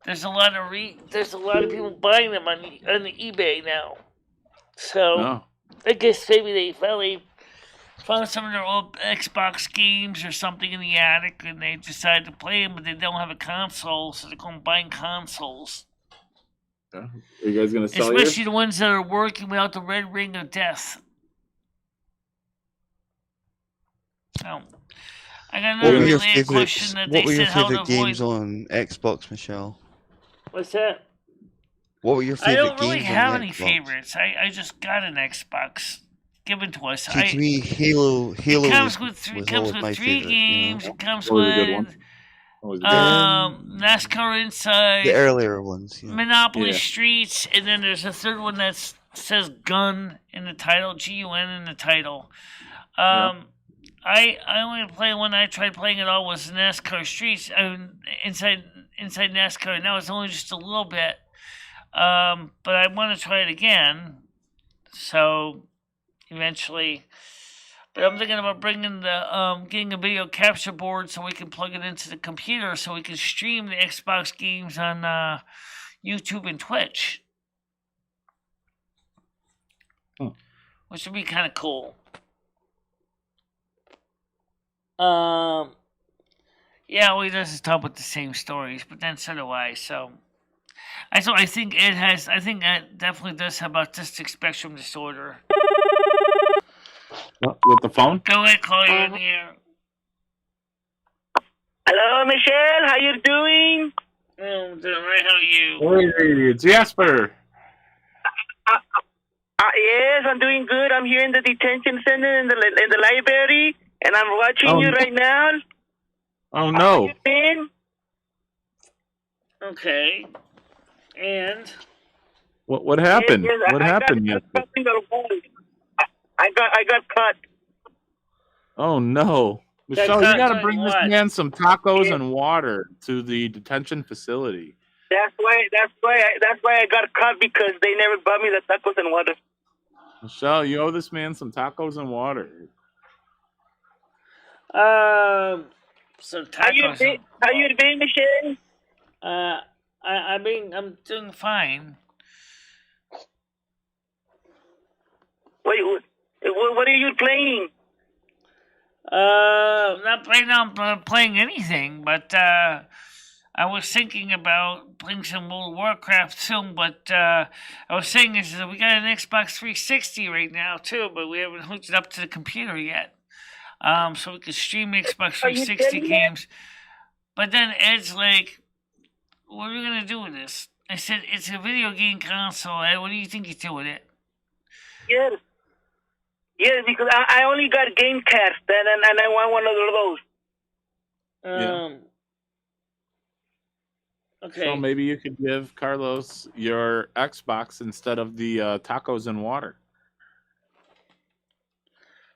There's a lot of people buying them on the eBay now. So Oh. I guess maybe they finally found some of their old Xbox games or something in the attic, and they decided to play them, but they don't have a console, so they're going buying consoles. Yeah. Are you guys going to sell Especially yours? the ones that are working without the red ring of death. So, I got What another were your related question favorite? that What they were your said how to favorite avoid. games on Xbox, Michelle? What's that? What were your I favorite don't really games have on the any Xbox? favorites. I just got an Xbox given to us. See, to me, Halo It comes was, with three, was comes always with my three favorite. games. It comes Always a good with one. Always a good one. NASCAR Inside, The earlier ones. Monopoly Yeah. Streets, and then there's a third one that says Gun in the title, Gun in the title. I only played one. I tried playing it all was NASCAR Streets. Inside NASCAR. Now it's only just a little bit. But I want to try it again. So eventually, but I'm thinking about bringing getting a video capture board so we can plug it into the computer so we can stream the Xbox games on YouTube and Twitch, which would be kind of cool. Yeah, all he does is talk about the same stories, but then so do I. So I think it definitely does have autistic spectrum disorder. With the phone? Go ahead, call you in here. Hello, Michelle. How you doing? Oh, I'm doing right. How are you? Hey, Jasper. Yes, I'm doing good. I'm here in the detention center in the library, and I'm watching you right now. Oh no. How you been? Okay. And What happened? Yes, What happened yesterday? I got cut. Oh no. Michelle, you gotta bring this man some tacos and water to the detention facility. That's why I got cut, because they never brought me the tacos and water. Michelle, you owe this man some tacos and water. some tacos. How you been, Michelle? I'm doing fine. What are you playing? Not right now. I'm not playing anything, but I I was thinking about playing some World of Warcraft soon, but I was saying is that we got an Xbox 360 right now too, but we haven't hooked it up to the computer yet. So we can stream Xbox Are you 360 telling me? games. But then Ed's like, "What are we gonna do with this?" I said, "It's a video game console. Ed, what do you think you do with it?" Yes. Yes, because I only got Gamecast, and I want one of those. Okay. So maybe you could give Carlos your Xbox instead of the tacos and water.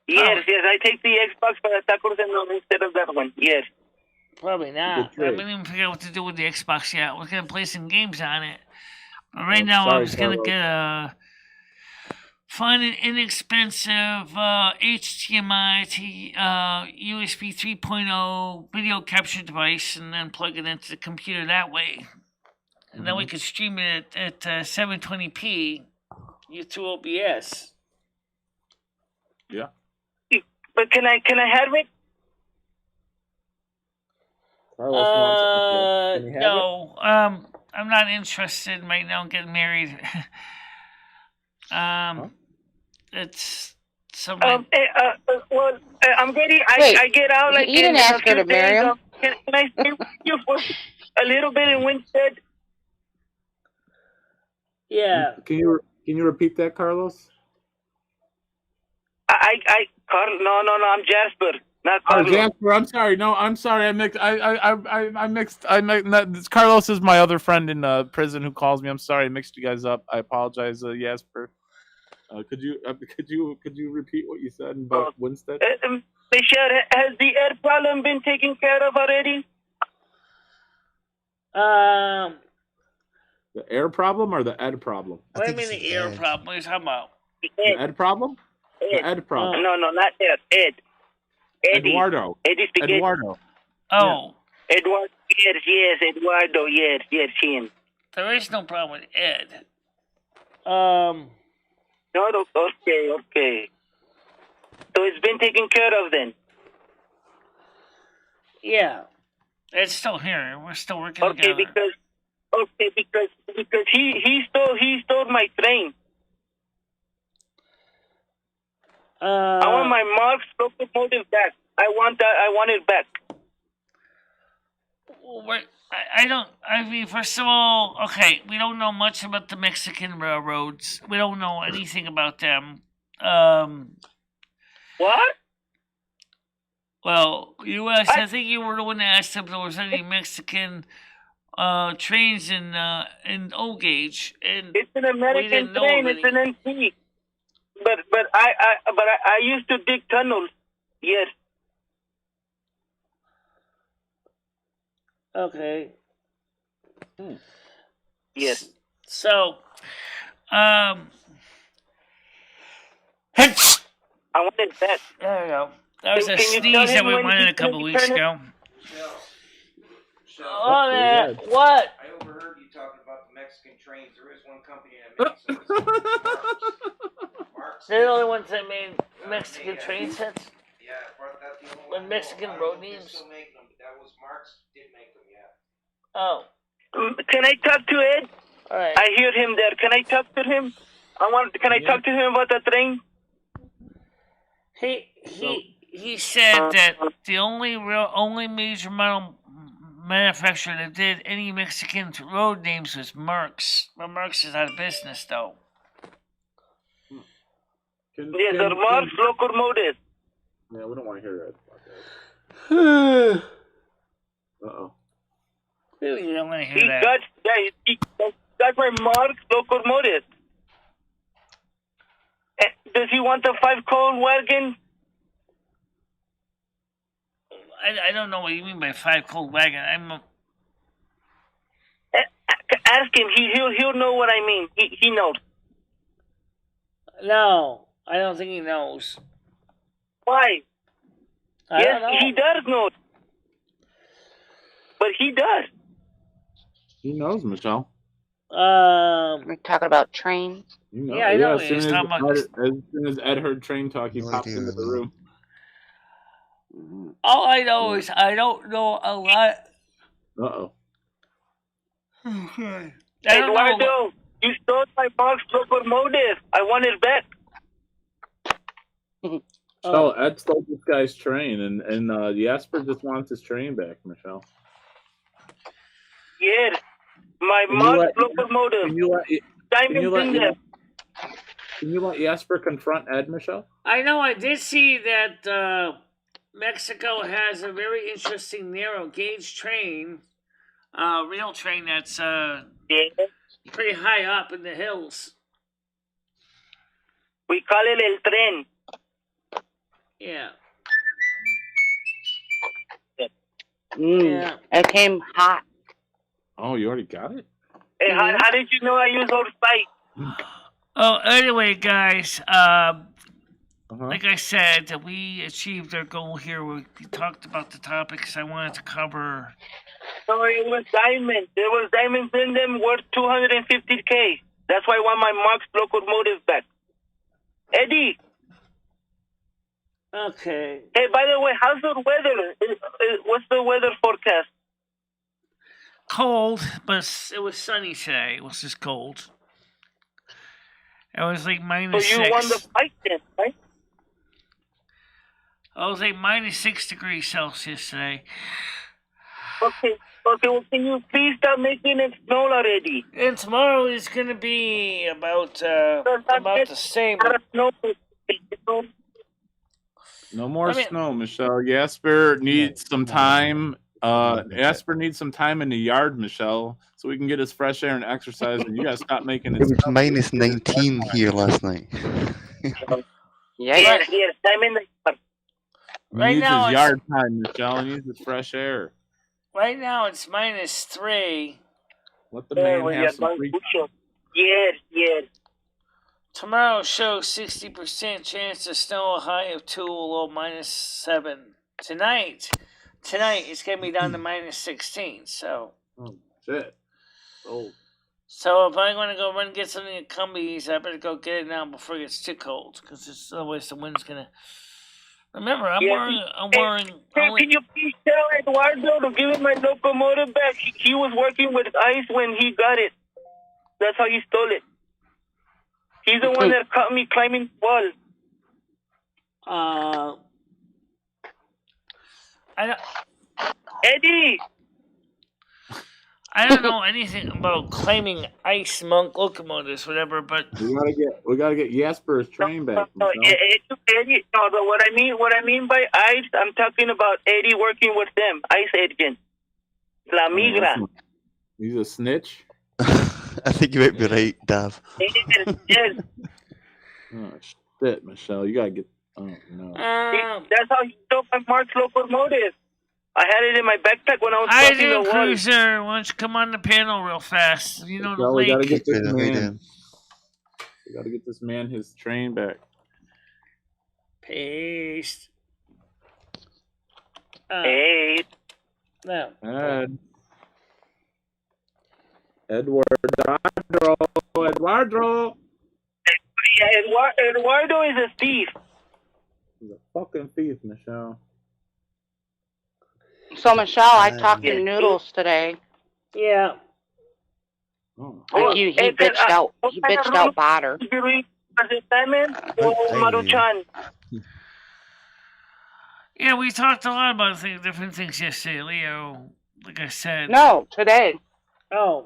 Yes, I take the Xbox for the tacos and instead of that one. Yes. Probably not. I Good trade. haven't even figured out what to do with the Xbox yet. We're gonna play some games on it. But right Oh, now, I sorry, was gonna Carlos. get find an inexpensive HDMI to USB 3.0 video capture device, and then plug it into the computer that way. And then we could stream it at 720p through OBS. Yeah. But can I have it? Carlos wants it. Can you have it? No, I'm not interested right now in getting married. It's something. Well, I'm ready. Wait, I get out like you didn't in a ask her few to marry days. him? Can I stay with you for a little bit in Winstead? Yeah. Can you repeat that, Carlos? Carl, no, I'm Jasper, not Oh, Carlos. Jasper, I'm sorry. No, I'm sorry. I mixed. Carlos is my other friend in prison who calls me. I'm sorry. I mixed you guys up. I apologize, Jasper. Could you repeat what you said about Winstead? Michelle, has the air problem been taken care of already? The air problem or the ed problem? What do you mean the air problem? What are you talking about? The ed problem? The ed problem. No, not Ed. Ed. Eddie. Eduardo. Eddie Spaghetti. Eduardo. Oh. Yeah. Eduardo. Yes, Eduardo. Yes, him. There is no problem with Ed. No, okay. So it's been taken care of then. Yeah. Ed's still here. We're still working Okay, together. because he stole my train. I want my Mark's locomotive back. I want it back. I mean, first of all, okay, we don't know much about the Mexican railroads. We don't know anything about them. What? Well, U.S., I think you were the one that asked if there was any Mexican trains in O gauge, and It's an American know train. of It's an NT. But I used to dig tunnels. Yes. Okay. Yes. So, I want it back. there you go. That was a Can you sneeze tell that him we when wanted he's a couple gonna weeks turn it? ago. Michelle, Oh, man. What? I overheard you talking about the Mexican trains. There is one company that makes those. Mark's. They're the only ones that made Mexican train sets? Yeah, that's the only With one. Mexican I don't road know if they're names? still making them, but that was Mark's did make them, yeah. Oh, Can I talk to Ed? all right. I hear him there. Can I talk to him? Can I talk to him about the train? He said that the only major metal manufacturer that did any Mexican road names was Mark's. But Mark's is out of business, though. Yes, the Mark's locomotive. Yeah, we don't want to hear that. Uh-oh. Really, you don't want to hear He that. got my Mark's locomotive. Does he want the 5-coal wagon? I don't know what you mean by 5 cold wagon. Ask him. He'll know what I mean. He knows. No, I don't think he knows. Why? I don't know. He does know. But he does. He knows, Michelle. We're talking about trains. You know. Yeah, I know. As soon as Ed heard train talk, he popped into the room. All I know is I don't know a lot. Uh-oh. Okay. I don't know. Eduardo, you stole my Mark's locomotive. I want it back. So Ed stole this guy's train, and Jasper just wants his train back, Michelle. Yes, my Can you Mark's let- locomotive. Can you let Diamonds in there. Can you let Jasper confront Ed, Michelle? I know. I did see that Mexico has a very interesting narrow gauge train, rail train that's Yes. pretty high up in the hills. We call it el tren. Yeah. Mm, it came hot. Oh, you already got it? Hey, how did you know I use Old Spice? Oh, anyway, guys. Like I said, we achieved our goal here. We talked about the topics I wanted to cover. No, it was diamonds. There was diamonds in them worth $250K. That's why I want my Mark's locomotive back. Eddie. Okay. Hey, by the way, how's the weather? What's the weather forecast? Cold, but it was sunny today. It was just cold. It was like So minus you 6. won the fight then, right? I was like minus 6 degrees Celsius today. Okay, well, can you please stop making it snow already? And tomorrow is going to be about the same. Out of snow, No more I mean- snow, Michelle. Jasper needs some time. Jasper needs some time in the yard, Michelle, so we can get his fresh air and exercise. And you guys stop making It it. was minus 19 here last night. yes, I'm in the... He Right needs now his it's- yard time, Michelle. He needs his fresh air. Right now it's minus 3. Let the man have some free. Yes. Tomorrow shows 60% chance of snow, a high of 2, low minus 7. Tonight it's going to be down to minus 16. So Oh shit! Oh, if I'm going to go run and get something at Cumbies, I better go get it now before it gets too cold, because otherwise the wind's going to... Remember, I'm wearing... Hey, can you please tell Eduardo to give him my locomotive back? He was working with ice when he got it. That's how he stole it. He's the one that caught me climbing the wall. Eddie! I don't know anything about claiming ice monk locomotives, whatever, but we gotta get Jasper's train back. No, Michelle. Eddie. No, but what I mean by ice, I'm talking about Eddie working with them. Ice agent. La migra. He's a snitch. I think you might be right, Dav. Yes. Oh shit, Michelle, you gotta get. Oh no. That's how you stole my Mark's locomotive. I had it in my backpack when I was I crossing the do, wall. Cruiser. Why don't you come on the panel real fast? You know the Michelle, we gotta link. get this Okay, man. then. We gotta get this man his train back. Paste. Hey. No. Eduardo. Yeah, Eduardo is a thief. He's a fucking thief, Michelle. So Michelle, I talked to Noodles today. Yeah. Oh. Like he bitched out Botter. Maruchan. Yeah, we talked a lot about different things yesterday, Leo. Like I said. No, today. Oh.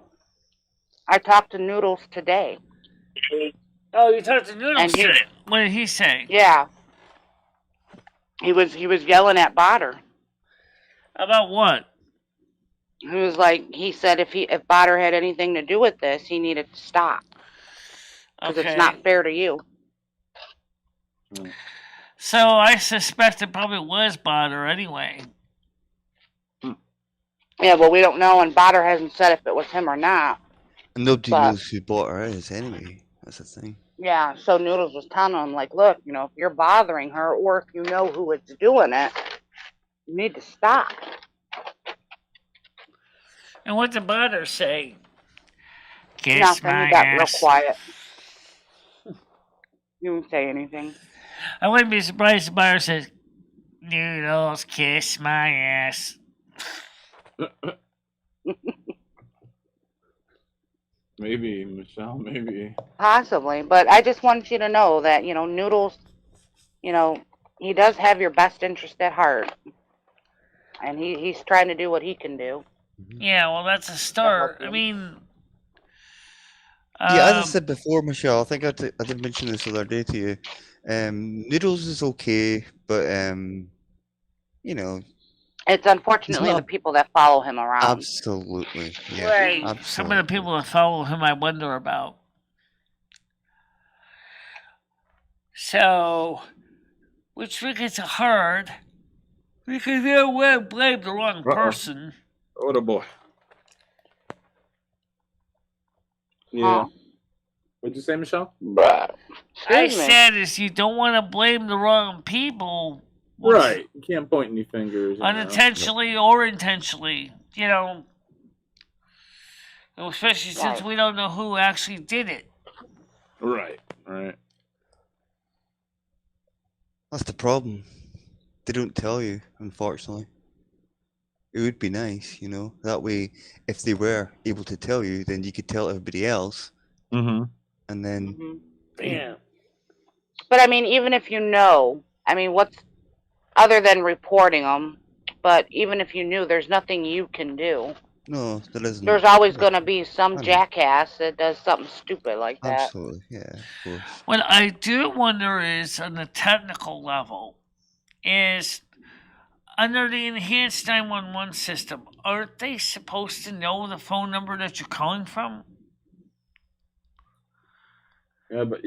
I talked to Noodles today. Oh, you talked to Noodles And he- today. What did he say? Yeah. He was yelling at Botter. About what? He was like, he said if Botter had anything to do with this, he needed to stop. Because Okay. it's not fair to you. So I suspect it probably was Botter anyway. Yeah, well, we don't know, and Botter hasn't said if it was him or not. And nobody But- knows who bought her is anyway. That's the thing. Yeah, so Noodles was telling him, like, look, if you're bothering her, or if you know who is doing it, you need to stop. And what did Botter say? Kiss Nothing, my he got ass. real quiet. You didn't say anything. I wouldn't be surprised if Botter says, Noodles, kiss my ass. Maybe, Michelle, maybe. Possibly, but I just wanted you to know that, Noodles, he does have your best interest at heart. And he's trying to do what he can do. Yeah, well, that's a start. I mean, Yeah, as I said before, Michelle, I think I did mention this the other day to you. Noodles is okay, but it's unfortunately the people that follow him around. Absolutely, yeah. Right. Absolutely. Some of the people that follow him, I wonder about. So, which makes it hard because they don't want to blame the wrong person. Oh, the boy. Yeah. Huh? What'd you say, Michelle? I said is you don't want to blame the wrong people. Right. You can't point any fingers. Unintentionally or intentionally, especially since we don't know who actually did it. Right. Right. That's the problem. They don't tell you, unfortunately. It would be nice, That way, if they were able to tell you, then you could tell everybody else. Mm-hmm. And then... Yeah. But, I mean, even if what's... Other than reporting them, but even if you knew, there's nothing you can do. No, there isn't. There's always going to be some jackass that does something stupid like that. Absolutely, yeah, of course. What I do wonder is, on the technical level, is under the enhanced 911 system, aren't they supposed to know the phone number that you're calling from? Yeah, but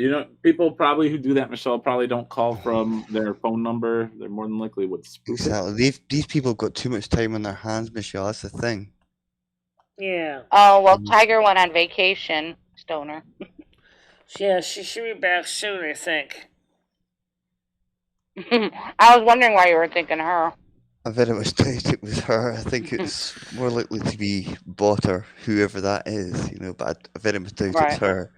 people probably who do that, Michelle, probably don't call from their phone number. They're more than likely would spoof it. Exactly. These people have got too much time on their hands, Michelle. That's the thing. Yeah. Oh, well, Tiger went on vacation, Stoner. Yeah, she should be back soon, I think. I was wondering why you were thinking her. I very much doubt it was her. I think it's more likely to be Bot or whoever that is, but I very much doubt it's her.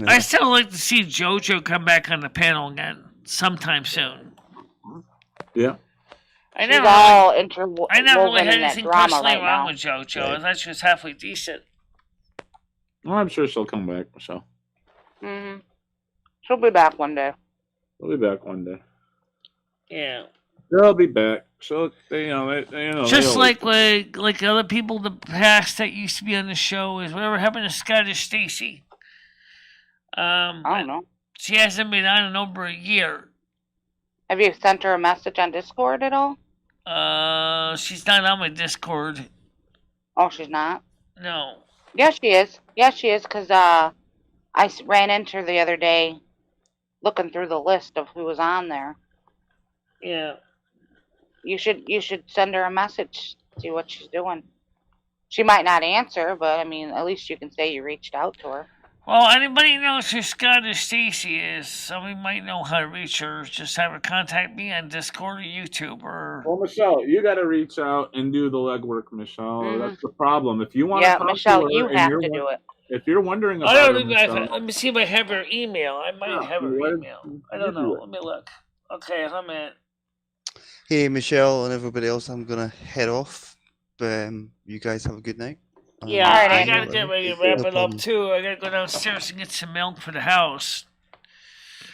I still like to see JoJo come back on the panel again sometime soon. Yeah. I never really had in anything that drama personally right wrong now. with JoJo. I thought she was halfway decent. Well, I'm sure she'll come back, Michelle. Mm-hmm. She'll be back one day. She'll be back one day. Yeah. She'll be back. She'll, Just like other people in the past that used to be on the show is whatever happened to Scottish Stacy. I don't know. She hasn't been on in over a year. Have you sent her a message on Discord at all? She's not on my Discord. Oh, she's not? No. Yeah, she is. Yeah, she is, because I ran into her the other day looking through the list of who was on there. Yeah. You should send her a message, see what she's doing. She might not answer, but, at least you can say you reached out to her. Well, anybody knows who Scottish Stacy is, so we might know how to reach her. Just have her contact me on Discord or YouTube or... Well, Michelle, you got to reach out and do the legwork, Michelle. Mm-hmm. That's the problem. If you want to talk Michelle, to her you have to do it. If you're wondering about I don't her, even Michelle, let me see if I have her email. I might have her email. I don't know. Let me look. Okay, I'm in. Hey, Michelle and everybody else, I'm going to head off. You guys have a good night. Yeah, I gotta get ready to wrap it up too. I gotta go downstairs and get some milk for the house.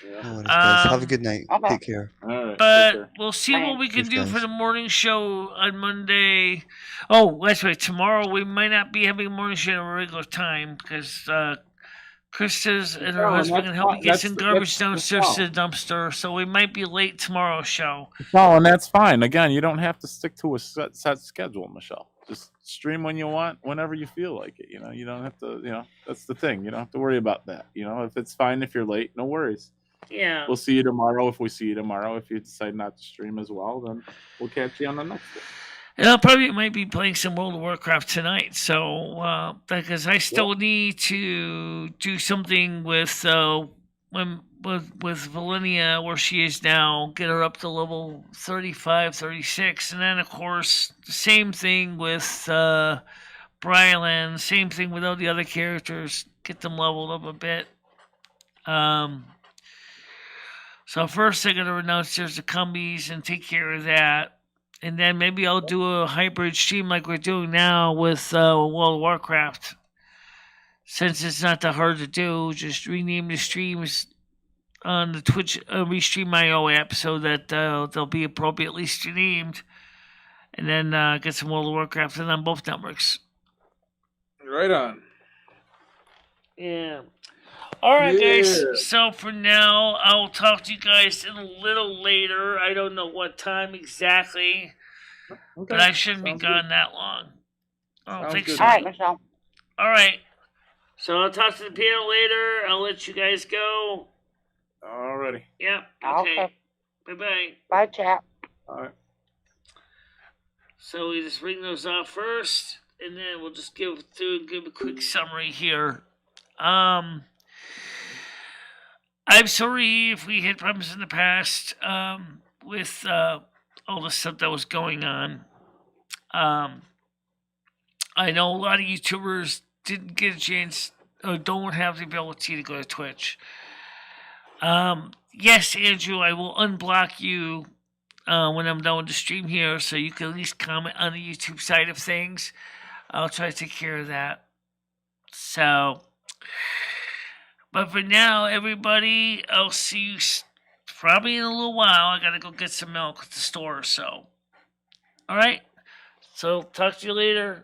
No worries, guys. Have a good night. Okay. Take care. all right, But we'll see what we can Cheers, do guys. for the morning show on Monday. Oh, that's right. Tomorrow we might not be having a morning show at a regular time because Krista's and her husband can help me get some garbage downstairs to the dumpster. So we might be late tomorrow's show. No, and that's fine. Again, you don't have to stick to a set schedule, Michelle. Just stream when you want, whenever you feel like it. You don't have to. That's the thing. You don't have to worry about that. If it's fine if you're late, no worries. Yeah. We'll see you tomorrow. If we see you tomorrow, if you decide not to stream as well, then we'll catch you on the next one. And I probably might be playing some World of Warcraft tonight. So because I still need to do something with Valenia where she is now, get her up to level 35, 36. And then, of course, the same thing with Brylan, same thing with all the other characters, get them leveled up a bit. So first I got to run downstairs to Cumbies and take care of that. And then maybe I'll do a hybrid stream like we're doing now with World of Warcraft. since it's not that hard to do, just rename the streams on the Twitch Restream.io app so that they'll be appropriately named, and then get some World of Warcraft on both networks. Right on. Yeah. All right, guys. Yeah. So for now, I'll talk to you guys a little later. I don't know what time exactly, Okay. but I shouldn't Sounds be gone that long. I don't Sounds think good. so. All right, Michelle. All right. So I'll talk to the panel later. I'll let you guys go. Alrighty. Yep. Okay. Okay. Bye-bye. Bye, chat. All right. So we just ring those off first, and then we'll just give a quick summary here. I'm sorry if we had problems in the past with all the stuff that was going on. I know a lot of YouTubers didn't get a chance or don't have the ability to go to Twitch. Yes, Andrew, I will unblock you when I'm done with the stream here, so you can at least comment on the YouTube side of things. I'll try to take care of that. So, but for now, everybody, I'll see you probably in a little while. I gotta go get some milk at the store, so. Alright? So, talk to you later.